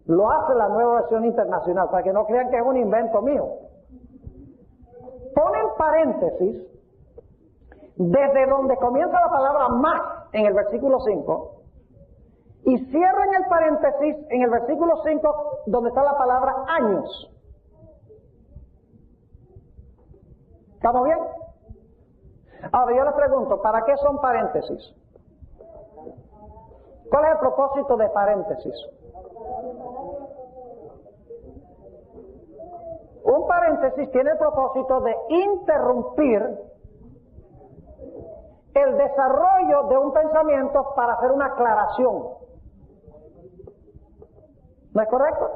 Lo hace la nueva versión internacional, para que no crean que es un invento mío. Ponen paréntesis desde donde comienza la palabra más en el versículo 5 y cierran el paréntesis en el versículo 5 donde está la palabra años. ¿Estamos bien? Ahora yo les pregunto, ¿para qué son paréntesis? ¿Cuál es el propósito de paréntesis? Un paréntesis tiene el propósito de interrumpir el desarrollo de un pensamiento para hacer una aclaración. ¿No es correcto?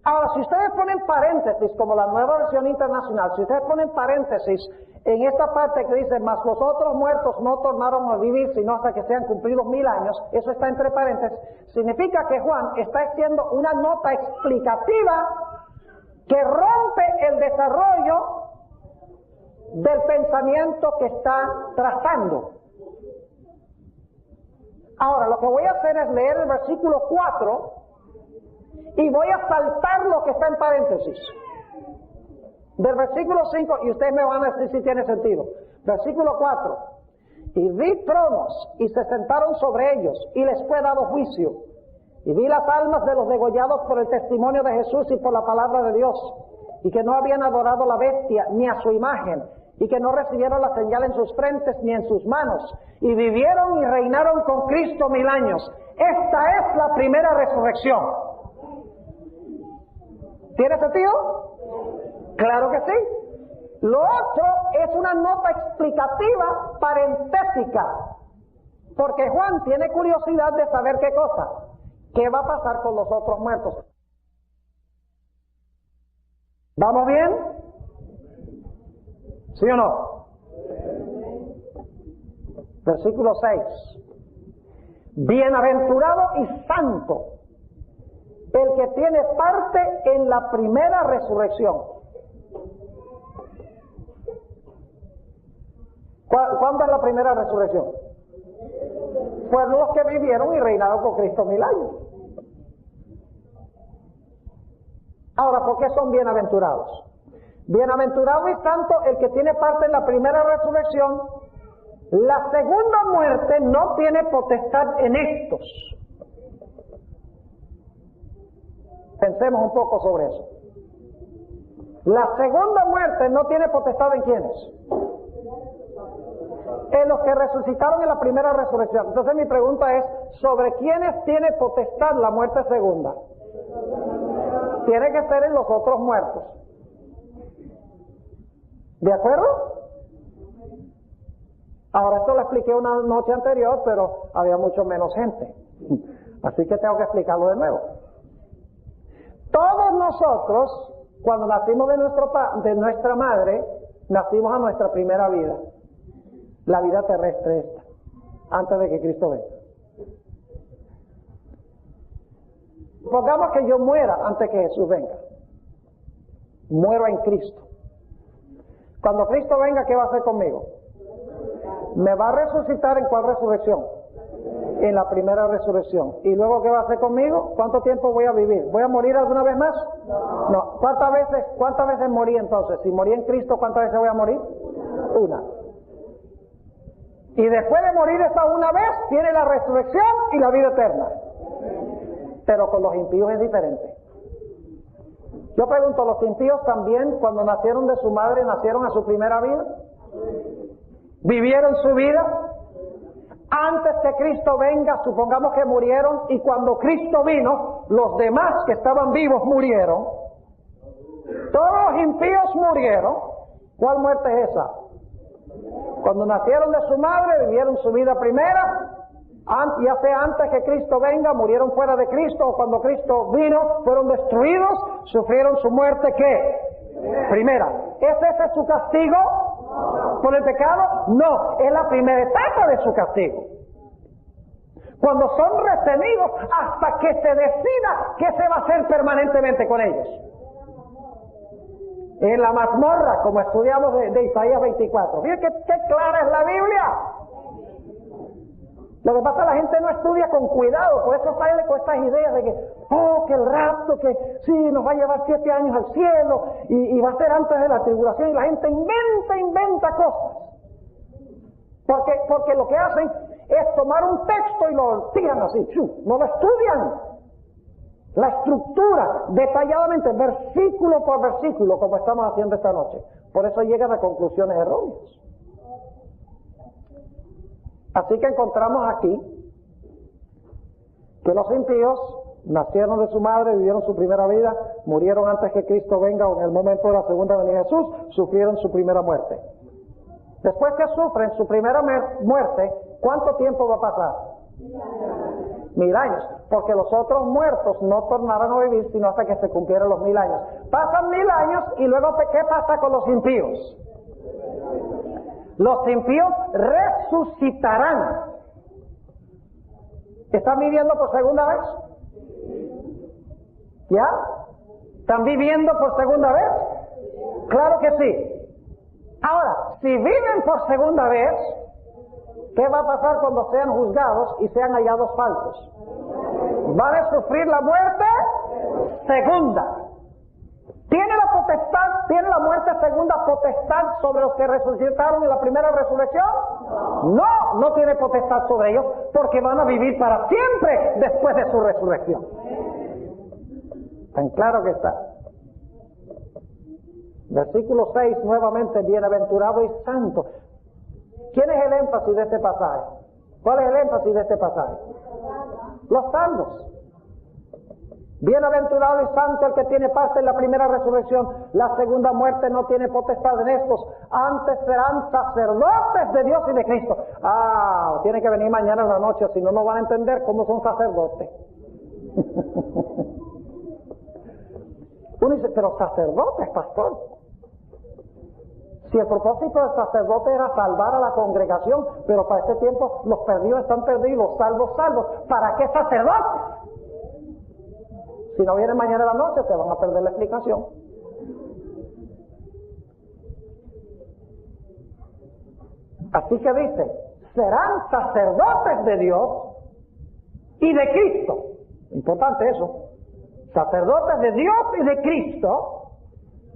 Ahora, si ustedes ponen paréntesis, como la nueva versión internacional, si ustedes ponen paréntesis en esta parte que dice, mas los otros muertos no tornaron a vivir sino hasta que sean cumplidos 1000 años, eso está entre paréntesis, significa que Juan está haciendo una nota explicativa que rompe el desarrollo del pensamiento que está trazando. Ahora, lo que voy a hacer es leer el versículo 4 y voy a saltar lo que está en paréntesis. Del versículo 5, y ustedes me van a decir si tiene sentido. Versículo 4. Y vi tronos, y se sentaron sobre ellos, y les fue dado juicio. Y vi las almas de los degollados por el testimonio de Jesús y por la palabra de Dios, y que no habían adorado a la bestia, ni a su imagen, y que no recibieron la señal en sus frentes, ni en sus manos, y vivieron y reinaron con Cristo 1000 años. Esta es la primera resurrección. ¿Tiene sentido? Claro que sí. Lo otro es una nota explicativa parentética, porque Juan tiene curiosidad de saber qué cosa, qué va a pasar con los otros muertos. ¿Vamos bien? ¿Sí o no? Versículo 6. Bienaventurado y santo el que tiene parte en la primera resurrección. ¿Cuándo es la primera resurrección? Fueron los que vivieron y reinaron con Cristo 1000 años. Ahora, ¿por qué son bienaventurados? Bienaventurado y santo el que tiene parte en la primera resurrección. La segunda muerte no tiene potestad en estos. Pensemos un poco sobre eso. La segunda muerte no tiene potestad en quiénes. En los que resucitaron en la primera resurrección. Entonces mi pregunta es, ¿sobre quiénes tiene potestad la muerte segunda? Tiene que ser en los otros muertos. ¿De acuerdo? Ahora, esto lo expliqué una noche anterior, pero había mucho menos gente. Así que tengo que explicarlo de nuevo. Todos nosotros, cuando nacimos de nuestra madre, nacimos a nuestra primera vida. La vida terrestre esta, antes de que Cristo venga. Pongamos que yo muera antes que Jesús venga. Muero en Cristo. Cuando Cristo venga, ¿qué va a hacer conmigo? ¿Me va a resucitar en cuál resurrección? En la primera resurrección. ¿Y luego qué va a hacer conmigo? ¿Cuánto tiempo voy a vivir? ¿Voy a morir alguna vez más? No. ¿Cuántas veces morí entonces? Si morí en Cristo, ¿cuántas veces voy a morir? Una. Y después de morir esa una vez, viene la resurrección y la vida eterna. Pero con los impíos es diferente. Yo pregunto, ¿los impíos también cuando nacieron de su madre, nacieron a su primera vida? ¿Vivieron su vida? Antes que Cristo venga, supongamos que murieron, y cuando Cristo vino, los demás que estaban vivos murieron. Todos los impíos murieron. ¿Cuál muerte es esa? Cuando nacieron de su madre, vivieron su vida primera, ya sea antes que Cristo venga, murieron fuera de Cristo, o cuando Cristo vino, fueron destruidos, sufrieron su muerte, ¿qué? Primera. ¿Es ese su castigo por el pecado? No, es la primera etapa de su castigo. Cuando son retenidos hasta que se decida qué se va a hacer permanentemente con ellos. En la mazmorra, como estudiamos de Isaías 24. Miren qué clara es la Biblia. Lo que pasa es que la gente no estudia con cuidado, por eso sale con estas ideas de que el rapto, que sí, nos va a llevar 7 años al cielo, y va a ser antes de la tribulación, y la gente inventa cosas. Porque lo que hacen es tomar un texto y lo tiran así, no lo estudian. La estructura, detalladamente, versículo por versículo, como estamos haciendo esta noche. Por eso llegan a conclusiones erróneas. Así que encontramos aquí que los impíos nacieron de su madre, vivieron su primera vida, murieron antes que Cristo venga o en el momento de la segunda venida de Jesús, sufrieron su primera muerte. Después que sufren su primera muerte, ¿cuánto tiempo va a pasar? 1000 años, porque los otros muertos no tornaron a vivir sino hasta que se cumplieran los 1000 años. Pasan 1000 años y luego ¿qué pasa con los impíos? Los impíos resucitarán. ¿Están viviendo por segunda vez? ¿Ya? ¿Están viviendo por segunda vez? Claro que sí. Ahora, si viven por segunda vez, ¿qué va a pasar cuando sean juzgados y sean hallados faltos? Van a sufrir la muerte segunda. ¿Tiene la potestad, tiene la muerte segunda potestad sobre los que resucitaron en la primera resurrección? No, no tiene potestad sobre ellos, porque van a vivir para siempre después de su resurrección. Tan claro que está. Versículo 6, nuevamente, bienaventurado y santo. ¿Quién es el énfasis de este pasaje? ¿Cuál es el énfasis de este pasaje? Los salvos. Bienaventurado y santo el que tiene parte en la primera resurrección. La segunda muerte no tiene potestad en estos. Antes serán sacerdotes de Dios y de Cristo. Tiene que venir mañana en la noche, si no, no van a entender cómo son sacerdotes. Uno dice, pero sacerdotes, pastor. Si el propósito del sacerdote era salvar a la congregación, pero para este tiempo los perdidos están perdidos, salvos, salvos. ¿Para qué sacerdotes? Si no vienen mañana en la noche, se van a perder la explicación. Así que dice, serán sacerdotes de Dios y de Cristo. Importante eso. Sacerdotes de Dios y de Cristo,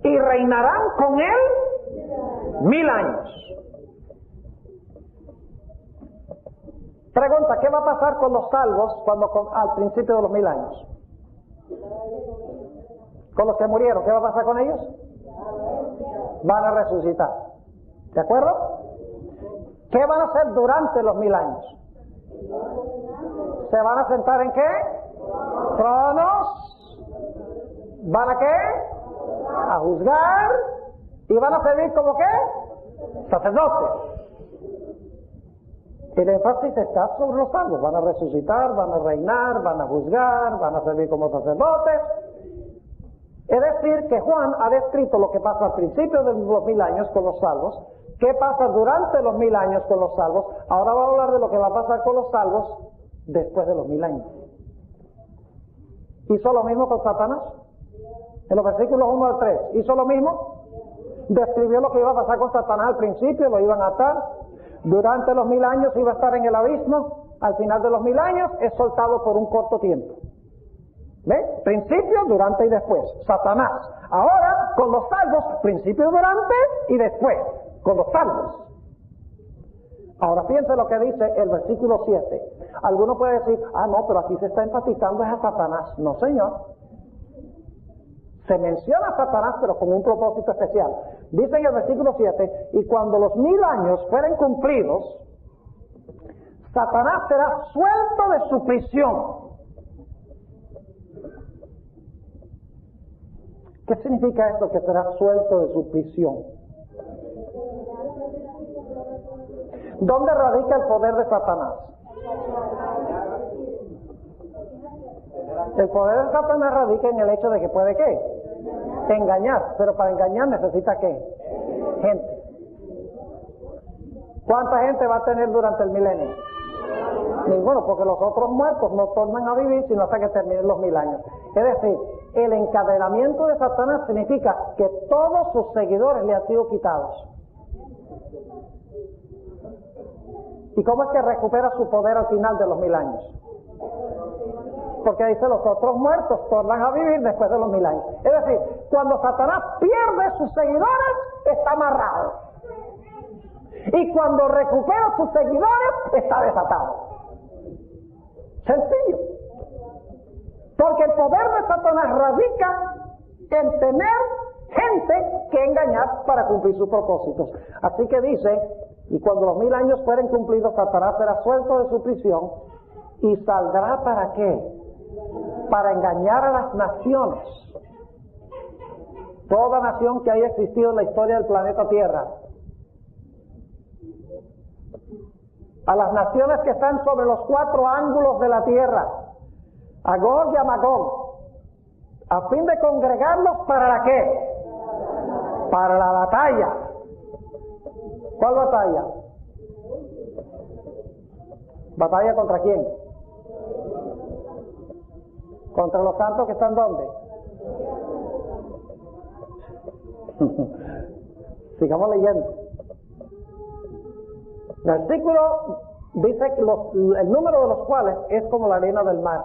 y reinarán con Él 1000 años. Pregunta, ¿qué va a pasar con los salvos al principio de los 1000 años? Con los que murieron, ¿qué va a pasar con ellos? Van a resucitar. ¿De acuerdo? ¿Qué van a hacer durante los 1000 años? ¿Se van a sentar en qué? Tronos. ¿Van a qué? A juzgar. ¿Y van a servir como qué? Sacerdotes. El énfasis está sobre los salvos. Van a resucitar, van a reinar, van a juzgar, van a servir como sacerdotes. Es decir, que Juan ha descrito lo que pasa al principio de los 1000 años con los salvos, qué pasa durante los 1000 años con los salvos. Ahora va a hablar de lo que va a pasar con los salvos después de los 1000 años. ¿Hizo lo mismo con Satanás? En los versículos 1 al 3, ¿hizo lo mismo? Describió lo que iba a pasar con Satanás al principio, lo iban a atar. Durante los 1000 años iba a estar en el abismo. Al final de los 1000 años es soltado por un corto tiempo. ¿Ve? Principio, durante y después. Satanás. Ahora, con los salvos, principio, durante y después. Con los salvos. Ahora fíjense lo que dice el versículo 7. Alguno puede decir, no, pero aquí se está enfatizando a Satanás. No, señor. Se menciona a Satanás, pero con un propósito especial. Dice en el versículo 7, y cuando los 1000 años fueren cumplidos, Satanás será suelto de su prisión. ¿Qué significa esto, que será suelto de su prisión? ¿Dónde radica el poder de Satanás? El poder de Satanás radica en el hecho de que puede ¿qué? Engañar. Pero para engañar necesita ¿qué? Gente. ¿Cuánta gente va a tener durante el milenio? Ninguno, porque los otros muertos no tornan a vivir sino hasta que terminen los 1000 años. Es decir, el encadenamiento de Satanás significa que todos sus seguidores le han sido quitados. ¿Y cómo es que recupera su poder al final de los 1000 años? Porque dice, los otros muertos tornan a vivir después de los 1000 años. Es decir, cuando Satanás pierde sus seguidores, está amarrado. Y cuando recupera sus seguidores, está desatado. Sencillo. Porque el poder de Satanás radica en tener gente que engañar para cumplir sus propósitos. Así que dice, y cuando los 1000 años fueren cumplidos, Satanás será suelto de su prisión y saldrá ¿para qué? Para engañar a las naciones. Toda nación que haya existido en la historia del planeta Tierra. A las naciones que están sobre los 4 ángulos de la tierra, a Gog y a Magog, a fin de congregarlos ¿para la qué? Para la batalla. ¿Cuál batalla? ¿Batalla contra quién? ¿Contra los santos que están dónde? Sigamos leyendo. El versículo dice que el número de los cuales es como la arena del mar.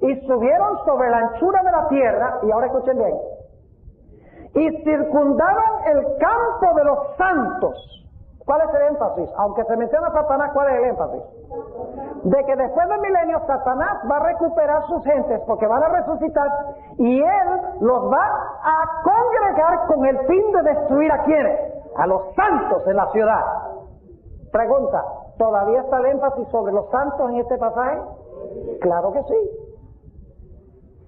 Y subieron sobre la anchura de la tierra, y ahora escuchen bien, y circundaron el campo de los santos. ¿Cuál es el énfasis? Aunque se menciona Satanás, ¿cuál es el énfasis? De que después del milenio Satanás va a recuperar sus gentes porque van a resucitar y él los va a congregar con el fin de destruir ¿a quiénes? A los santos en la ciudad. Pregunta, ¿todavía está el énfasis sobre los santos en este pasaje? Claro que sí.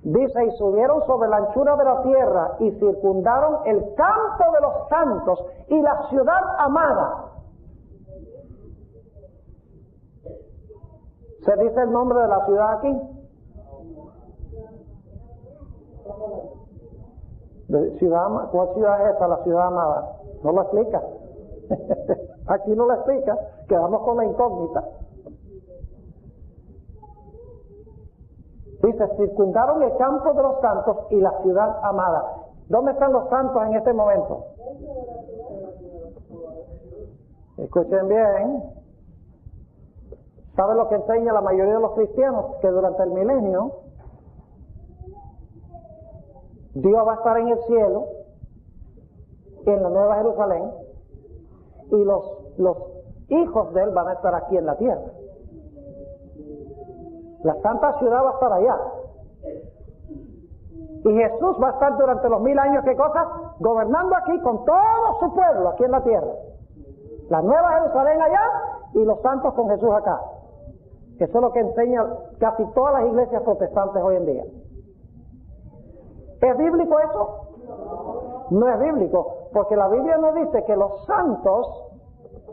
Dice, y subieron sobre la anchura de la tierra y circundaron el campo de los santos y la ciudad amada. ¿Se dice el nombre de la ciudad aquí? ¿Cuál ciudad es esta, la ciudad amada? No lo explica. Aquí no lo explica, quedamos con la incógnita. Dice, circundaron el campo de los santos y la ciudad amada. ¿Dónde están los santos en este momento? Escuchen bien. ¿Saben lo que enseña la mayoría de los cristianos? Que durante el milenio Dios va a estar en el cielo, en la Nueva Jerusalén, y los hijos de Él van a estar aquí en la tierra. La santa ciudad va a estar allá. Y Jesús va a estar durante los 1000 años, ¿qué cosa? Gobernando aquí con todo su pueblo aquí en la tierra. La Nueva Jerusalén allá y los santos con Jesús acá. Eso es lo que enseña casi todas las iglesias protestantes hoy en día. ¿Es bíblico eso? No es bíblico, porque la Biblia nos dice que los santos,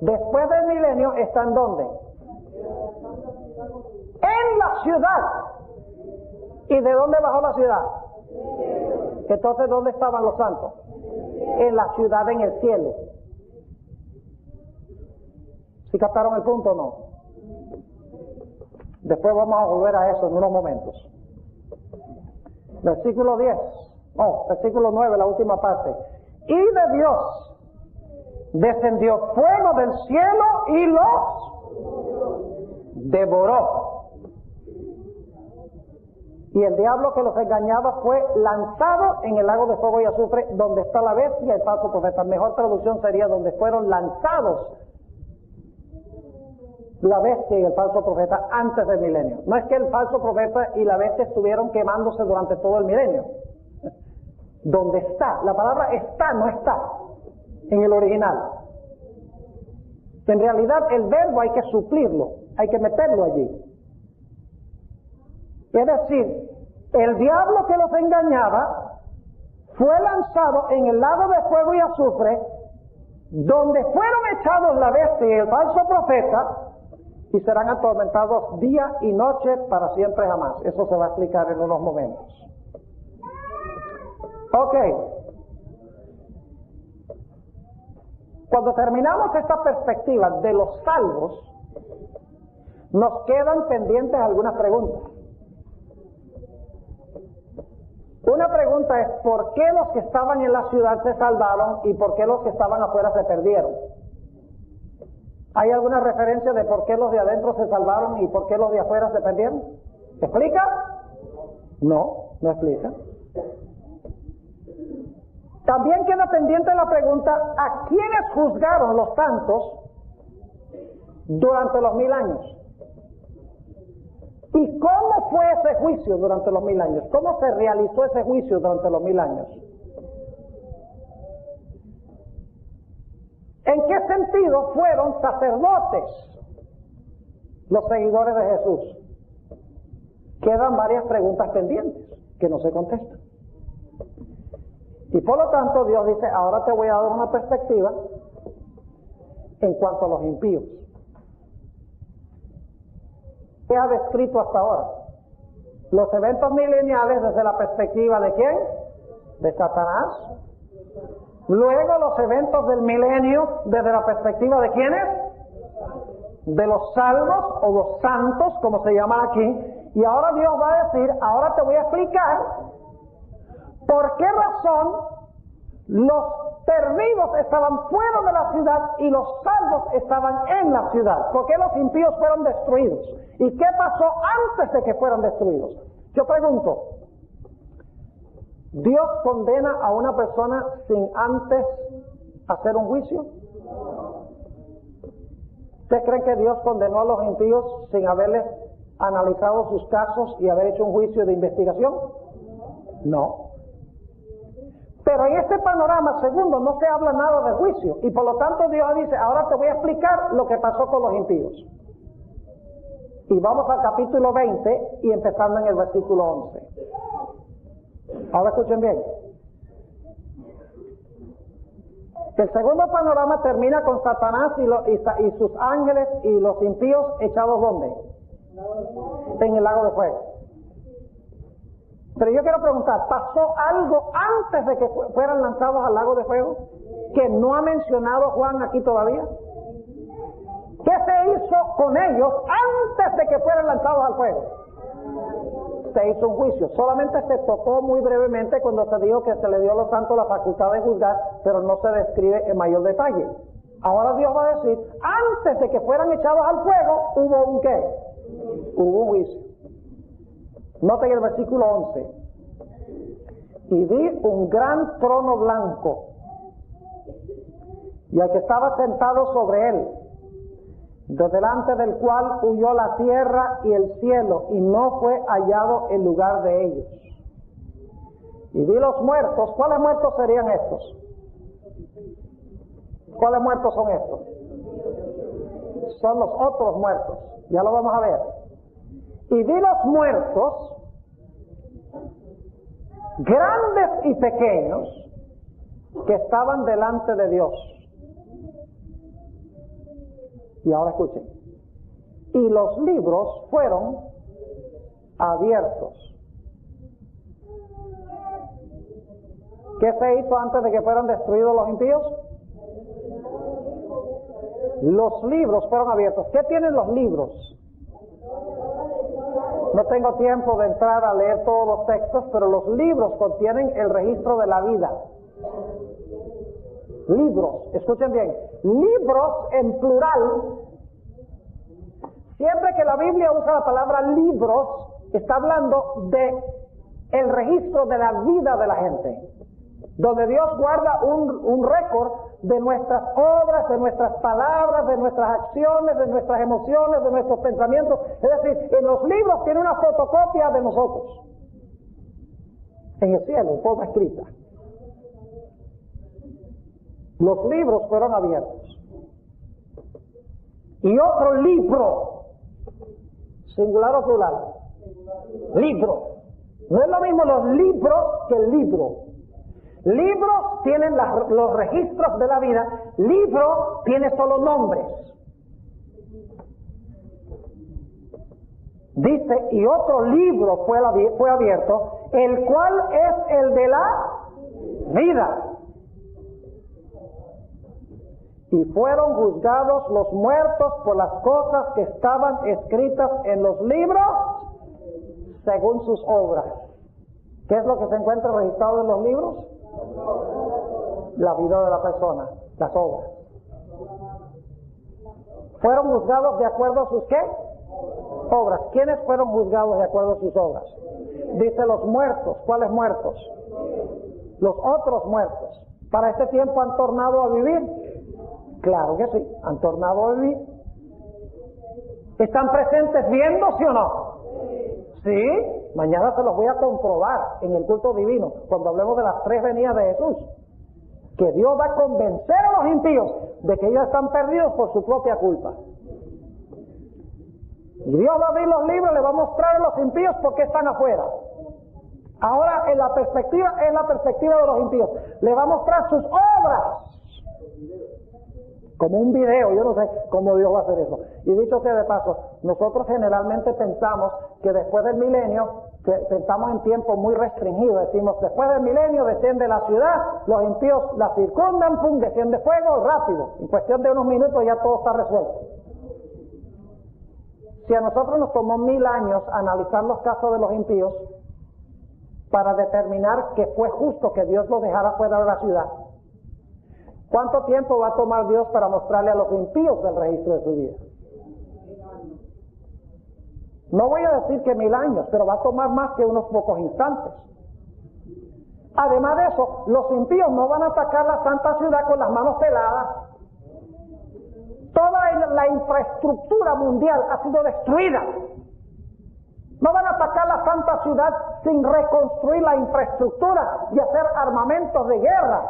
después del milenio, ¿están dónde? En la ciudad. ¿Y de dónde bajó la ciudad? Entonces, ¿dónde estaban los santos? En la ciudad, en el cielo. ¿Sí captaron el punto o no? Después vamos a volver a eso en unos momentos. Versículo 10. Versículo 9, la última parte. Y de Dios descendió fuego del cielo y los devoró. Y el diablo que los engañaba fue lanzado en el lago de fuego y azufre, donde está la bestia y el falso profeta. Mejor traducción sería donde fueron lanzados la bestia y el falso profeta antes del milenio. No es que el falso profeta y la bestia estuvieron quemándose durante todo el milenio. Donde está, la palabra está, no está en el original. En realidad el verbo hay que suplirlo, hay que meterlo allí. Es decir, el diablo que los engañaba fue lanzado en el lago de fuego y azufre, donde fueron echados la bestia y el falso profeta, y serán atormentados día y noche para siempre jamás. Eso se va a explicar en unos momentos. Ok. Cuando terminamos esta perspectiva de los salvos, nos quedan pendientes algunas preguntas. Una pregunta es, ¿por qué los que estaban en la ciudad se salvaron y por qué los que estaban afuera se perdieron? ¿Hay alguna referencia de por qué los de adentro se salvaron y por qué los de afuera se perdieron? ¿Explica? No, no explica. También queda pendiente la pregunta, ¿a quiénes juzgaron los santos durante los 1000 años? ¿Y cómo fue ese juicio durante los 1000 años? ¿Cómo se realizó ese juicio durante los 1000 años? ¿En qué sentido fueron sacerdotes los seguidores de Jesús? Quedan varias preguntas pendientes que no se contestan. Y por lo tanto Dios dice, ahora te voy a dar una perspectiva en cuanto a los impíos. ¿Qué ha descrito hasta ahora? Los eventos mileniales desde la perspectiva ¿de quién? De Satanás. Luego los eventos del milenio desde la perspectiva ¿de quiénes? De los salvos o los santos, como se llama aquí. Y ahora Dios va a decir, ahora te voy a explicar por qué razón los perdidos estaban fuera de la ciudad y los salvos estaban en la ciudad. ¿Por qué los impíos fueron destruidos? ¿Y qué pasó antes de que fueran destruidos? Yo pregunto, ¿Dios condena a una persona sin antes hacer un juicio? ¿Ustedes creen que Dios condenó a los impíos sin haberles analizado sus casos y haber hecho un juicio de investigación? No. Pero en este panorama segundo no se habla nada de juicio, y por lo tanto Dios dice, ahora te voy a explicar lo que pasó con los impíos. Y vamos al capítulo 20 y empezando en el versículo 11. Ahora escuchen bien. El segundo panorama termina con Satanás y sus ángeles y los impíos echados ¿dónde? En el lago de fuego. Pero yo quiero preguntar, ¿pasó algo antes de que fueran lanzados al lago de fuego que no ha mencionado Juan aquí todavía? ¿Qué se hizo con ellos antes de que fueran lanzados al fuego? Se hizo un juicio. Solamente se tocó muy brevemente cuando se dijo que se le dio a los santos la facultad de juzgar, pero no se describe en mayor detalle. Ahora Dios va a decir, antes de que fueran echados al fuego, ¿hubo un qué? Hubo un juicio. Noten el versículo 11. Y vi un gran trono blanco, y al que estaba sentado sobre él, de delante del cual huyó la tierra y el cielo, y no fue hallado el lugar de ellos. Y vi los muertos. ¿Cuáles muertos serían estos? ¿Cuáles muertos son estos? Son los otros muertos. Ya lo vamos a ver. Y vi los muertos, grandes y pequeños, que estaban delante de Dios. Y ahora escuchen. Y los libros fueron abiertos. ¿Qué se hizo antes de que fueran destruidos los impíos? Los libros fueron abiertos. ¿Qué tienen los libros? No tengo tiempo de entrar a leer todos los textos, pero los libros contienen el registro de la vida. Libros, escuchen bien, libros en plural. Siempre que la Biblia usa la palabra libros, está hablando de el registro de la vida de la gente, donde Dios guarda un récord de nuestras obras, de nuestras palabras, de nuestras acciones, de nuestras emociones, de nuestros pensamientos. Es decir, en los libros tiene una fotocopia de nosotros, en el cielo, en forma escrita. Los libros fueron abiertos. Y otro libro, singular o plural, libro. No es lo mismo los libros que el libro. Libros tienen los registros de la vida, libro tiene solo nombres. Dice, y otro libro fue abierto, el cual es el de la vida. Y fueron juzgados los muertos por las cosas que estaban escritas en los libros según sus obras. ¿Qué es lo que se encuentra registrado en los libros? La vida de la persona, las obras. ¿Fueron juzgados de acuerdo a sus qué? Obras. ¿Quiénes fueron juzgados de acuerdo a sus obras? Dice los muertos. ¿Cuáles muertos? Los otros muertos. ¿Para este tiempo han tornado a vivir? Claro que sí, han tornado a vivir. ¿Están presentes viendo, sí o no? Sí, mañana se los voy a comprobar en el culto divino, cuando hablemos de las tres venidas de Jesús. Que Dios va a convencer a los impíos de que ellos están perdidos por su propia culpa. Y Dios va a abrir los libros y le va a mostrar a los impíos por qué están afuera. Ahora en la perspectiva es la perspectiva de los impíos. Le va a mostrar sus obras. Como un video, yo no sé cómo Dios va a hacer eso. Y dicho sea de paso, nosotros generalmente pensamos que después del milenio, que pensamos en tiempo muy restringido, decimos, después del milenio desciende la ciudad, los impíos la circundan, pum, desciende fuego, rápido. En cuestión de unos minutos ya todo está resuelto. Si a nosotros nos tomó 1000 años analizar los casos de los impíos para determinar que fue justo que Dios los dejara fuera de la ciudad, ¿cuánto tiempo va a tomar Dios para mostrarle a los impíos el registro de su vida? No voy a decir que 1000 años, pero va a tomar más que unos pocos instantes. Además de eso, los impíos no van a atacar la santa ciudad con las manos peladas. Toda la infraestructura mundial ha sido destruida. No van a atacar la santa ciudad sin reconstruir la infraestructura y hacer armamentos de guerra.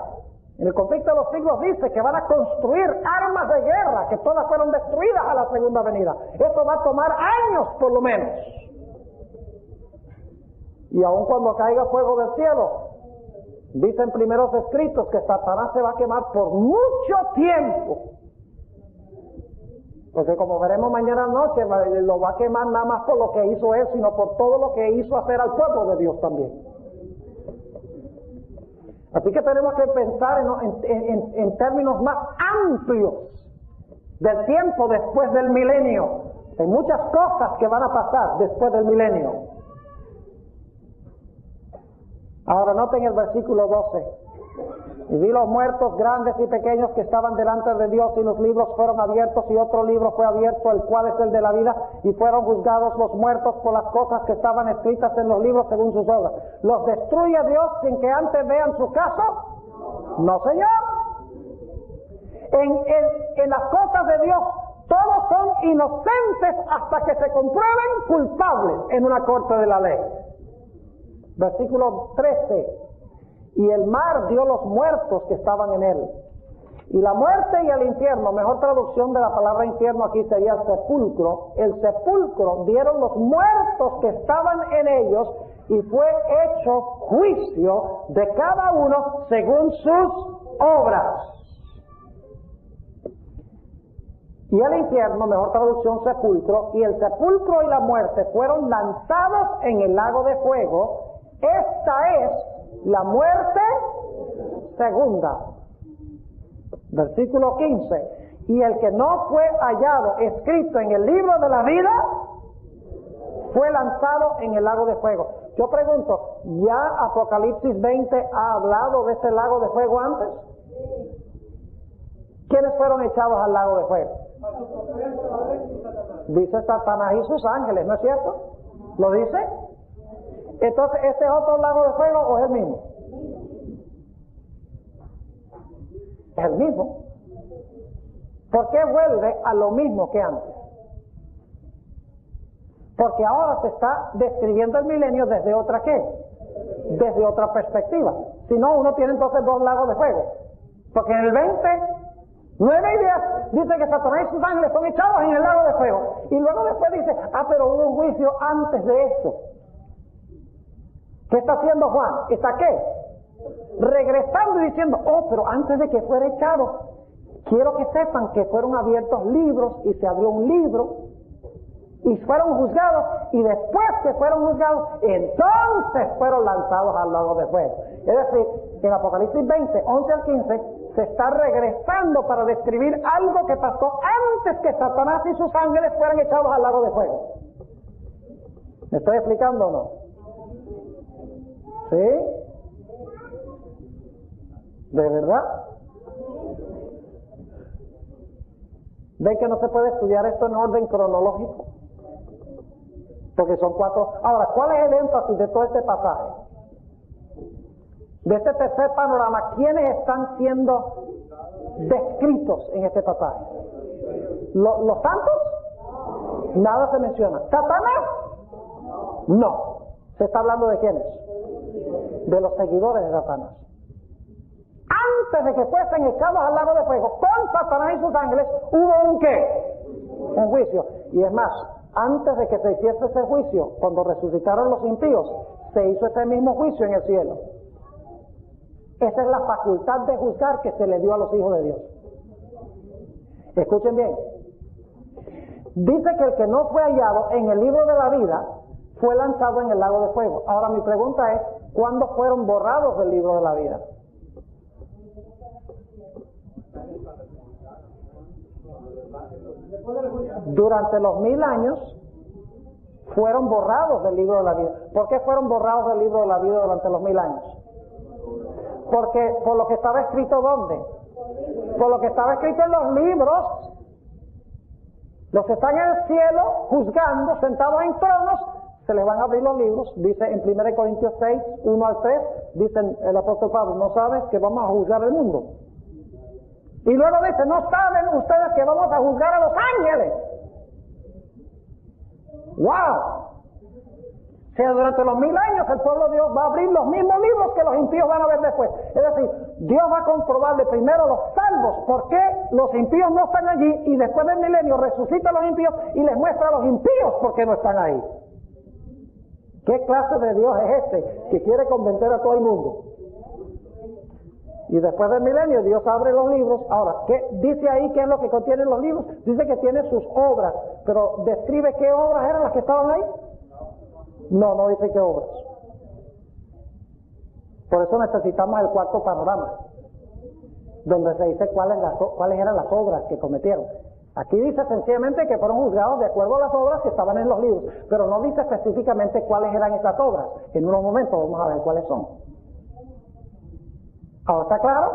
En el conflicto de los siglos dice que van a construir armas de guerra, que todas fueron destruidas a la segunda venida. Eso va a tomar años por lo menos. Y aun cuando caiga fuego del cielo, dicen primeros escritos que Satanás se va a quemar por mucho tiempo. Porque como veremos mañana noche, lo va a quemar nada más por lo que hizo él, sino por todo lo que hizo hacer al pueblo de Dios también. Así que tenemos que pensar en términos más amplios del tiempo después del milenio. Hay muchas cosas que van a pasar después del milenio. Ahora noten el versículo 12. Y vi los muertos grandes y pequeños que estaban delante de Dios, y los libros fueron abiertos, y otro libro fue abierto, el cual es el de la vida, y fueron juzgados los muertos por las cosas que estaban escritas en los libros según sus obras. ¿Los destruye Dios sin que antes vean su caso? No, Señor. En las cosas de Dios todos son inocentes hasta que se comprueben culpables en una corte de la ley. Versículo 13. Y el mar dio los muertos que estaban en él. Y la muerte y el infierno, mejor traducción de la palabra infierno aquí sería el sepulcro. El sepulcro dieron los muertos que estaban en ellos, y fue hecho juicio de cada uno según sus obras. Y el infierno, mejor traducción sepulcro, y el sepulcro y la muerte fueron lanzados en el lago de fuego. Esta es la muerte segunda. Versículo 15. Y el que no fue hallado escrito en el libro de la vida fue lanzado en el lago de fuego. Yo pregunto, ¿ya Apocalipsis 20 ha hablado de este lago de fuego antes? ¿Quiénes fueron echados al lago de fuego? Dice Satanás y sus ángeles, ¿no es cierto? ¿Lo dice? Entonces, ¿este es otro lago de fuego o es el mismo? Es el mismo. ¿Por qué vuelve a lo mismo que antes? Porque ahora se está describiendo el milenio desde otra ¿qué? Desde otra perspectiva. Si no, uno tiene entonces dos lagos de fuego. Porque en el 20, 9 y 10 dice que Satanás y sus ángeles son echados en el lago de fuego. Y luego después dice, pero hubo un juicio antes de esto. ¿Qué está haciendo Juan? ¿Está qué? Regresando y diciendo, pero antes de que fuera echado, quiero que sepan que fueron abiertos libros, y se abrió un libro, y fueron juzgados, y después que fueron juzgados, entonces fueron lanzados al lago de fuego. Es decir, en Apocalipsis 20, 11 al 15, se está regresando para describir algo que pasó antes que Satanás y sus ángeles fueran echados al lago de fuego. ¿Me estoy explicando o no? ¿Sí? ¿De verdad? ¿Ven que no se puede estudiar esto en orden cronológico? Porque son 4. Ahora, ¿cuál es el énfasis de todo este pasaje? De este tercer panorama, ¿quiénes están siendo descritos en este pasaje? ¿Los santos? Nada se menciona. ¿Satanás? No. ¿Se está hablando de quiénes? De los seguidores de Satanás. Antes de que fuesen echados al lago de fuego con Satanás y sus ángeles, hubo un ¿qué? Un juicio. Y es más, antes de que se hiciese ese juicio, cuando resucitaron los impíos, se hizo ese mismo juicio en el cielo. Esa es la facultad de juzgar que se le dio a los hijos de Dios. Escuchen bien. Dice que el que no fue hallado en el libro de la vida fue lanzado en el lago de fuego. Ahora mi pregunta es, ¿cuándo fueron borrados del libro de la vida? Durante los 1000 años fueron borrados del libro de la vida. ¿Por qué fueron borrados del libro de la vida durante los 1000 años? Porque por lo que estaba escrito, ¿dónde? Por lo que estaba escrito en los libros. Los que están en el cielo juzgando, sentados en tronos, se les van a abrir los libros. Dice en 1 Corintios 6, 1 al 3, Dicen el apóstol Pablo, ¿no sabes que vamos a juzgar el mundo? Y luego dice, ¿no saben ustedes que vamos a juzgar a los ángeles? ¡Wow! O sea, durante los 1000 años el pueblo de Dios va a abrir los mismos libros que los impíos van a ver después. Es decir, Dios va a comprobar de primero los salvos, por qué los impíos no están allí, y después del milenio resucita a los impíos y les muestra a los impíos por qué no están ahí. ¿Qué clase de Dios es este que quiere convencer a todo el mundo? Y después del milenio Dios abre los libros. Ahora, ¿qué dice ahí? ¿Qué es lo que contienen los libros? Dice que tiene sus obras, pero ¿describe qué obras eran las que estaban ahí? No, no dice qué obras. Por eso necesitamos el cuarto panorama, donde se dice cuáles eran las obras que cometieron. Aquí dice sencillamente que fueron juzgados de acuerdo a las obras que estaban en los libros, pero no dice específicamente cuáles eran esas obras. En unos momentos vamos a ver cuáles son. ¿Ahora está claro?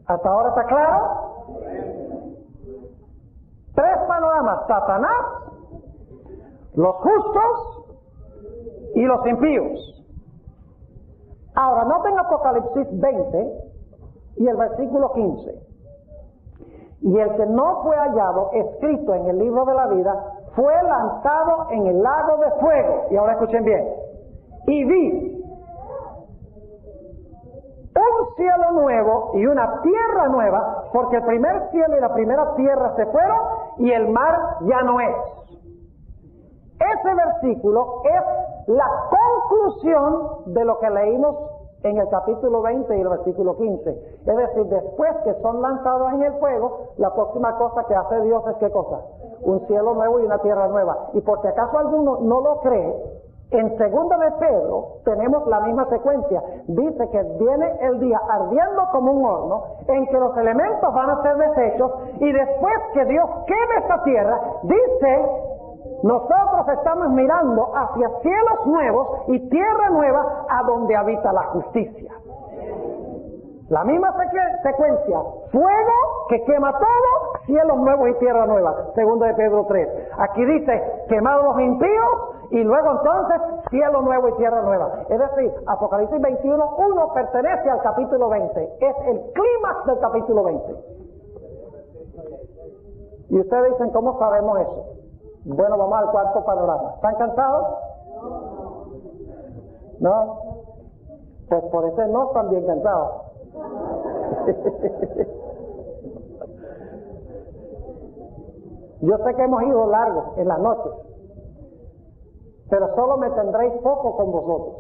¿Hasta ahora está claro? 3 panoramas: Satanás, los justos y los impíos. Ahora, noten Apocalipsis 20 y el versículo 15. Y el que no fue hallado escrito en el libro de la vida fue lanzado en el lago de fuego. Y ahora escuchen bien. Y vi un cielo nuevo y una tierra nueva, porque el primer cielo y la primera tierra se fueron y el mar ya no es. Ese versículo es la conclusión de lo que leímos en el capítulo 20 y el versículo 15. Es decir, después que son lanzados en el fuego, la próxima cosa que hace Dios es ¿qué cosa? Un cielo nuevo y una tierra nueva. Y por si acaso alguno no lo cree, en 2 de Pedro tenemos la misma secuencia. Dice que viene el día ardiendo como un horno, en que los elementos van a ser deshechos, y después que Dios queme esta tierra, dice, nosotros estamos mirando hacia cielos nuevos y tierra nueva, a donde habita la justicia. La misma secuencia: fuego que quema todo, cielos nuevos y tierra nueva. 2 de Pedro 3. Aquí dice, quemados los impíos, y luego entonces, cielo nuevo y tierra nueva. Es decir, Apocalipsis 21:1 pertenece al capítulo 20. Es el clímax del capítulo 20. Y ustedes dicen, ¿cómo sabemos eso? Bueno, vamos al cuarto panorama. ¿Están cansados? ¿No? Pues por eso no están bien cansados. Yo sé que hemos ido largos en las noches, pero solo me tendréis poco con vosotros.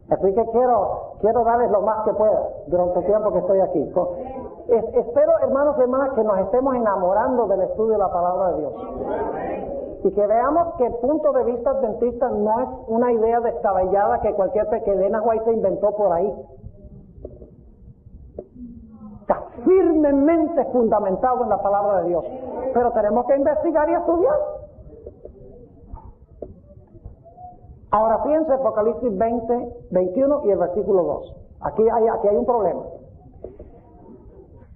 Así que quiero darles lo más que pueda durante el tiempo que estoy aquí. Espero, hermanos y hermanas, que nos estemos enamorando del estudio de la palabra de Dios. Y que veamos que el punto de vista adventista no es una idea descabellada que cualquier pequeña White se inventó por ahí. Está firmemente fundamentado en la palabra de Dios. Pero tenemos que investigar y estudiar. Ahora fíjense Apocalipsis 20, 21 y el versículo 2. Aquí hay un problema.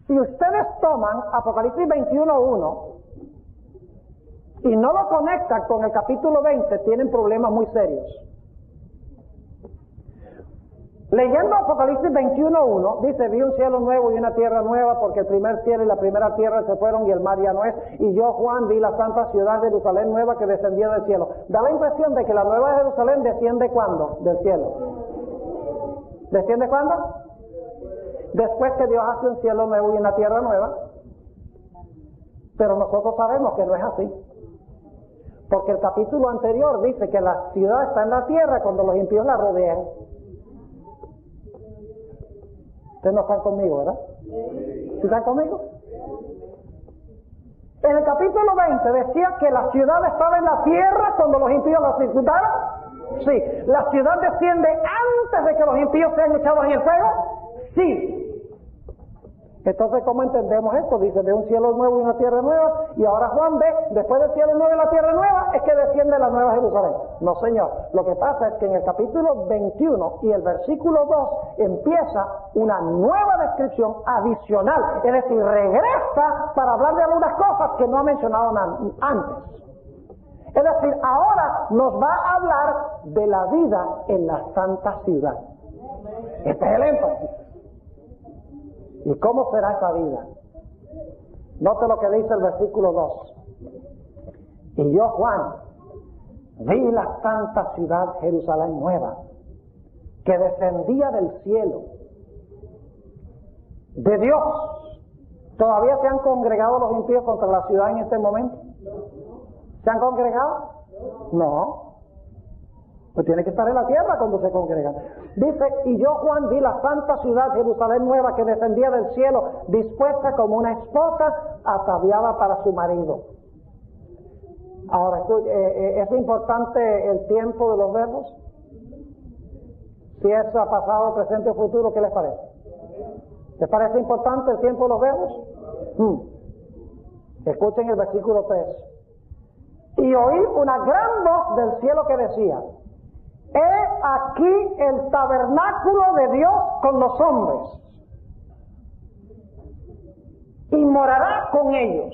Si ustedes toman Apocalipsis 21:1 y no lo conectan con el capítulo 20, tienen problemas muy serios. Leyendo Apocalipsis 21:1, dice, vi un cielo nuevo y una tierra nueva, porque el primer cielo y la primera tierra se fueron y el mar ya no es. Y yo, Juan, vi la santa ciudad de Jerusalén nueva que descendía del cielo. Da la impresión de que la nueva Jerusalén desciende ¿cuándo? Del cielo. ¿Desciende cuándo? Después que Dios hace un cielo nuevo y una tierra nueva. Pero nosotros sabemos que no es así. Porque el capítulo anterior dice que la ciudad está en la tierra cuando los impíos la rodean. Ustedes no están conmigo, ¿verdad? ¿Sí están conmigo? En el capítulo 20 decía que la ciudad estaba en la tierra cuando los impíos la circundaron. Sí. ¿La ciudad desciende antes de que los impíos sean echados en el fuego? Sí. Entonces, ¿cómo entendemos esto? Dice, de un cielo nuevo y una tierra nueva, y ahora Juan ve, después del cielo nuevo y la tierra nueva, es que desciende la nueva Jerusalén. No, señor. Lo que pasa es que en el capítulo 21 y el versículo 2 empieza una nueva descripción adicional, es decir, regresa para hablar de algunas cosas que no ha mencionado antes. Es decir, ahora nos va a hablar de la vida en la santa ciudad. Este es el énfasis. ¿Y cómo será esa vida? Note lo que dice el versículo 2. Y yo, Juan, vi la santa ciudad Jerusalén nueva, que descendía del cielo, de Dios. ¿Todavía se han congregado los impíos contra la ciudad en este momento? ¿Se han congregado? No. Pues tiene que estar en la tierra cuando se congregan. Dice, y yo, Juan, vi la santa ciudad Jerusalén nueva que descendía del cielo, dispuesta como una esposa ataviada para su marido. Ahora, ¿es importante el tiempo de los verbos? Si es pasado, presente o futuro, ¿qué les parece? ¿Les parece importante el tiempo de los verbos? Escuchen el versículo 3. Y oí una gran voz del cielo que decía, he aquí el tabernáculo de Dios con los hombres, y morará con ellos.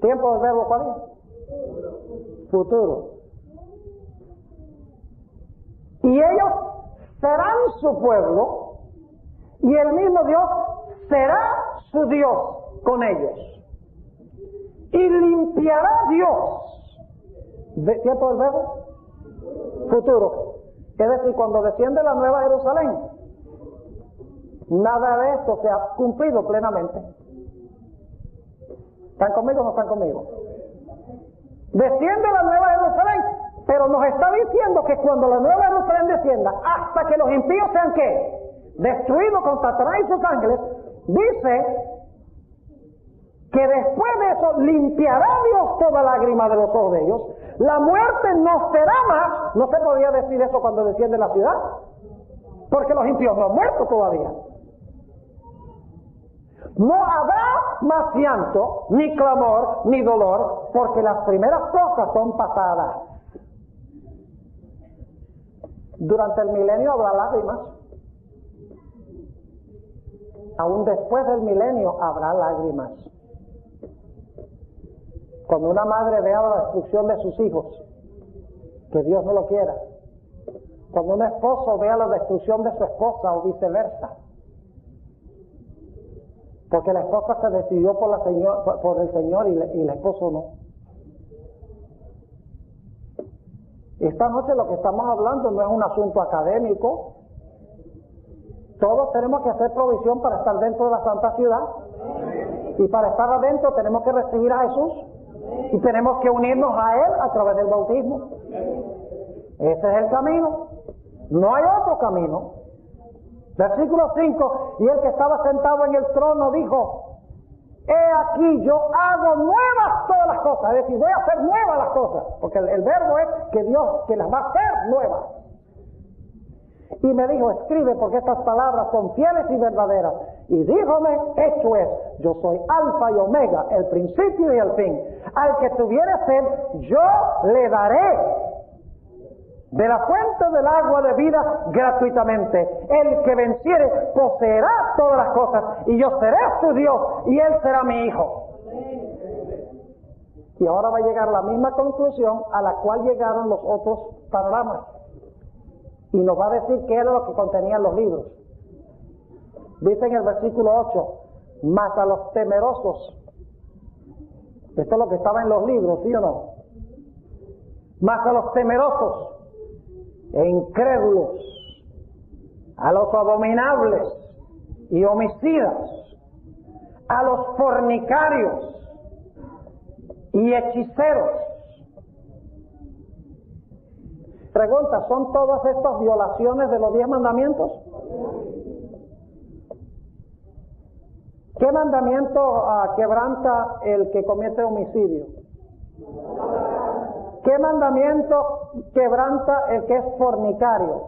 ¿Tiempo del verbo cuál es? Futuro. Y ellos serán su pueblo, y el mismo Dios será su Dios con ellos. Y limpiará Dios. ¿Tiempo del verbo? Futuro. Es decir, cuando desciende la nueva Jerusalén, nada de esto se ha cumplido plenamente. ¿Están conmigo o no están conmigo? Desciende la nueva Jerusalén, pero nos está diciendo que cuando la nueva Jerusalén descienda, hasta que los impíos sean ¿qué? Destruidos con Satanás y sus ángeles, dice que después de eso limpiará Dios toda lágrima de los ojos de ellos. La muerte no será más. No se podía decir eso cuando desciende la ciudad, porque los impíos no han muerto todavía. No habrá más llanto, ni clamor, ni dolor, porque las primeras cosas son pasadas. Durante el milenio habrá lágrimas. Aún después del milenio habrá lágrimas. Cuando una madre vea la destrucción de sus hijos, que Dios no lo quiera. Cuando un esposo vea la destrucción de su esposa o viceversa. Porque la esposa se decidió por el Señor y el esposo no. Esta noche lo que estamos hablando no es un asunto académico. Todos tenemos que hacer provisión para estar dentro de la santa ciudad. Y para estar adentro tenemos que recibir a Jesús. Y tenemos que unirnos a Él a través del bautismo. Ese es el camino. No hay otro camino. Versículo 5. Y el que estaba sentado en el trono dijo, he aquí yo hago nuevas todas las cosas. Es decir, voy a hacer nuevas las cosas. Porque el verbo es que Dios que las va a hacer nuevas. Y me dijo, escribe porque estas palabras son fieles y verdaderas. Y díjome, hecho es, yo soy Alfa y Omega, el principio y el fin. Al que tuviere sed, yo le daré de la fuente del agua de vida gratuitamente. El que venciere poseerá todas las cosas, y yo seré su Dios, y él será mi hijo. Y ahora va a llegar la misma conclusión a la cual llegaron los otros panoramas. Y nos va a decir qué era lo que contenían los libros. Dice en el versículo 8, mas a los temerosos. Esto es lo que estaba en los libros, ¿sí o no? Mas a los temerosos e incrédulos, a los abominables y homicidas, a los fornicarios y hechiceros. Pregunta, ¿son todas estas violaciones de los 10 mandamientos? ¿Qué mandamiento quebranta el que comete homicidio? ¿Qué mandamiento quebranta el que es fornicario?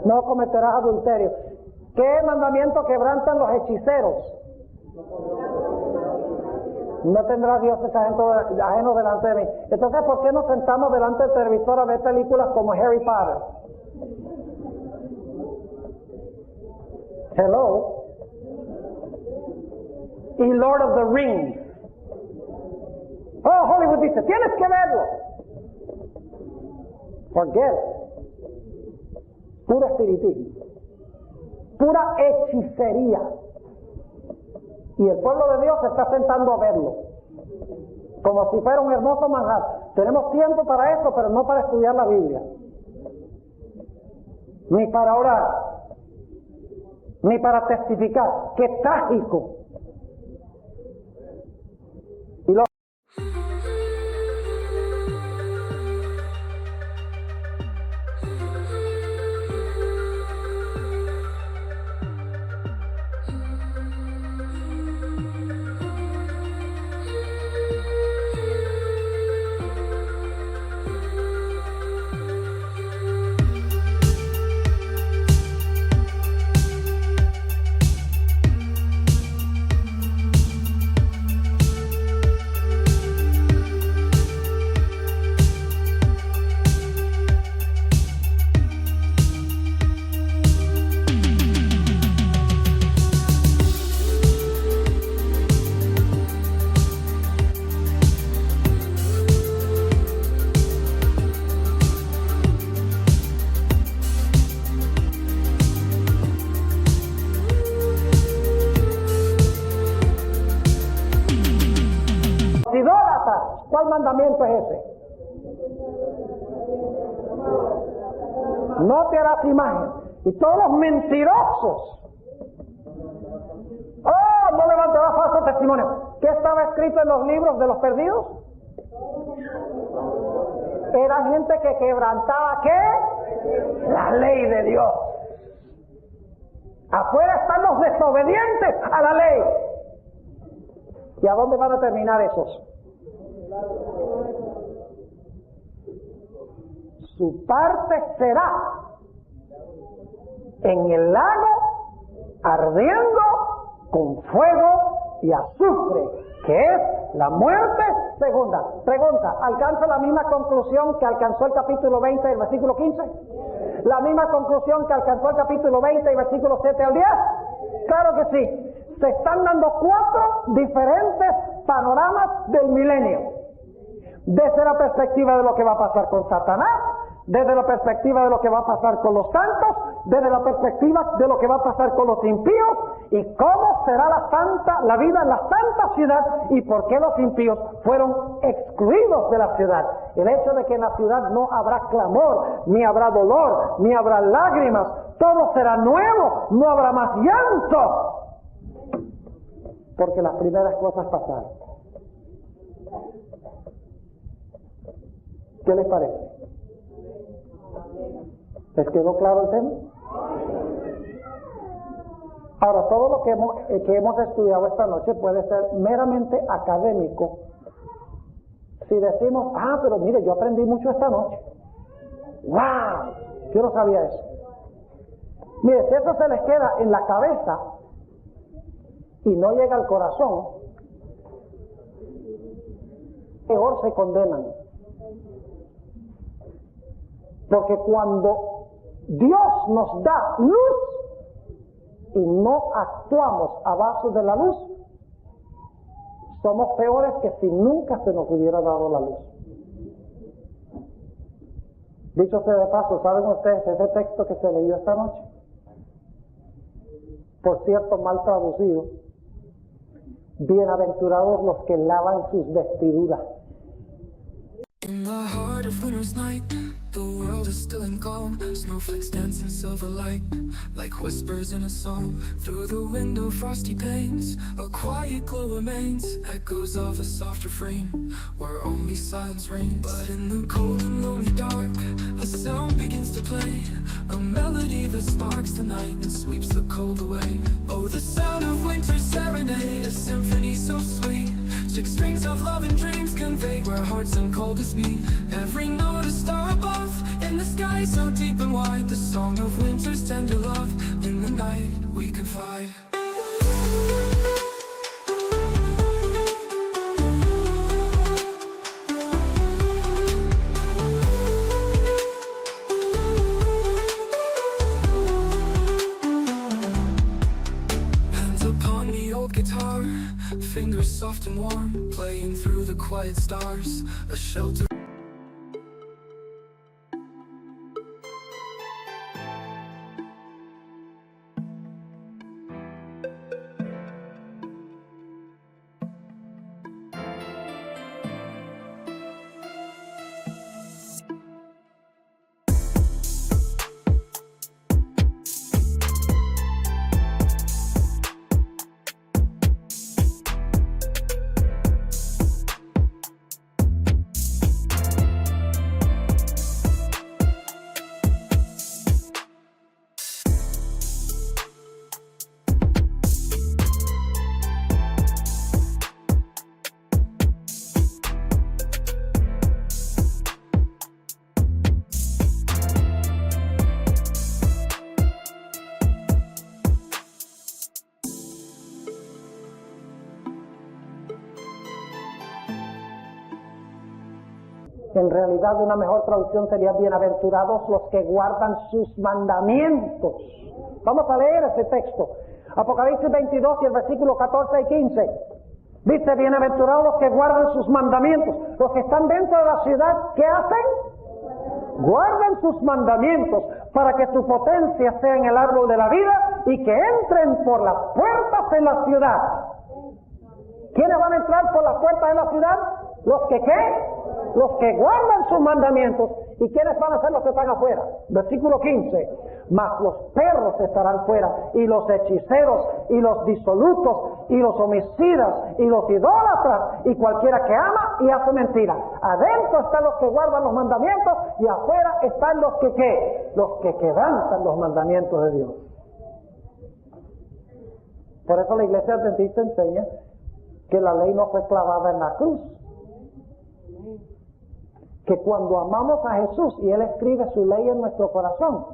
No cometerás adulterio. ¿Qué mandamiento quebrantan los hechiceros? No tendrás dioses ajenos delante de mí. Entonces, ¿por qué nos sentamos delante del televisor a ver películas como Harry Potter? Hello. Y Lord of the Rings. Oh, todo Hollywood dice, tienes que verlo. Forget it. Puro espiritismo. Pura hechicería. Y el pueblo de Dios se está sentando a verlo. Como si fuera un hermoso manjar. Tenemos tiempo para eso, pero no para estudiar la Biblia. Ni para orar. Ni para testificar. ¡Qué trágico! Y lo idólatras, ¿cuál mandamiento es ese? No te harás imagen. Y todos los mentirosos, no levantarás falso testimonio. ¿Qué estaba escrito en los libros de los perdidos? Eran gente que quebrantaba, ¿qué? La ley de Dios. Afuera están los desobedientes a la ley. ¿Y a dónde van a terminar esos? Su parte será en el lago ardiendo con fuego y azufre, que es la muerte segunda. Pregunta, ¿alcanza la misma conclusión que alcanzó el capítulo 20, el versículo 15? ¿La misma conclusión que alcanzó el capítulo 20, el versículo 7 al 10? Claro que sí. Se están dando 4 diferentes panoramas del milenio. Desde la perspectiva de lo que va a pasar con Satanás, desde la perspectiva de lo que va a pasar con los santos, desde la perspectiva de lo que va a pasar con los impíos, y cómo será la vida en la santa ciudad, y por qué los impíos fueron excluidos de la ciudad. El hecho de que en la ciudad no habrá clamor, ni habrá dolor, ni habrá lágrimas, todo será nuevo, no habrá más llanto, porque las primeras cosas pasaron. ¿Qué les parece? ¿Les quedó claro el tema? Ahora, todo lo que hemos estudiado esta noche puede ser meramente académico. Si decimos, pero mire, yo aprendí mucho esta noche. ¡Wow! Yo no sabía eso. Mire, si eso se les queda en la cabeza y no llega al corazón, peor se condenan. Porque cuando Dios nos da luz y no actuamos a base de la luz, somos peores que si nunca se nos hubiera dado la luz. Dicho sea de paso, ¿saben ustedes ese texto que se leyó esta noche? Por cierto, mal traducido. Bienaventurados los que lavan sus vestiduras. In the heart of winter's night, the world is still in calm. Snowflakes dance in silver light, like whispers in a song. Through the window, frosty panes, a quiet glow remains. Echoes of a soft refrain, where only silence reigns. But in the cold and lonely dark, a sound begins to play. A melody that sparks the night and sweeps the cold away. Oh, the sound of winter's serenade, a symphony so sweet. 6 strings of love and dreams convey where hearts and coldest meet. Every note a star above, in the sky so deep and wide. The song of winter's tender love, in the night we confide. fingers soft and warm, playing through the quiet stars, a shelter. En realidad una mejor traducción sería bienaventurados los que guardan sus mandamientos. Vamos a leer ese texto. Apocalipsis 22 y el versículo 14 y 15. Dice, bienaventurados los que guardan sus mandamientos. Los que están dentro de la ciudad, ¿qué hacen? Guardan sus mandamientos para que su potencia sea en el árbol de la vida y que entren por las puertas en la ciudad. ¿Quiénes van a entrar por las puertas de la ciudad? ¿Los que qué? Los que guardan sus mandamientos. ¿Y quiénes van a ser los que están afuera? Versículo 15. Mas los perros estarán fuera, y los hechiceros, y los disolutos, y los homicidas, y los idólatras, y cualquiera que ama y hace mentira. Adentro están los que guardan los mandamientos, y afuera están los que ¿qué? Los que quebrantan los mandamientos de Dios. Por eso la Iglesia Adventista enseña que la ley no fue clavada en la cruz. Que cuando amamos a Jesús y Él escribe su ley en nuestro corazón,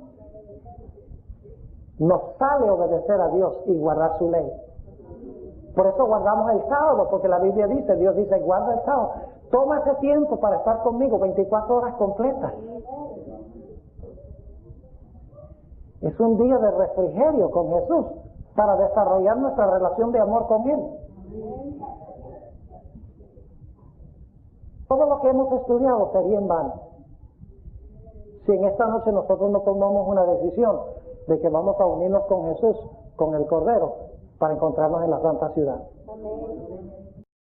nos sale obedecer a Dios y guardar su ley. Por eso guardamos el sábado, porque la Biblia dice, Dios dice, guarda el sábado. Toma ese tiempo para estar conmigo 24 horas completas. Es un día de refrigerio con Jesús para desarrollar nuestra relación de amor con Él. Todo lo que hemos estudiado sería en vano si en esta noche nosotros no tomamos una decisión de que vamos a unirnos con Jesús, con el Cordero, para encontrarnos en la Santa Ciudad. Amén.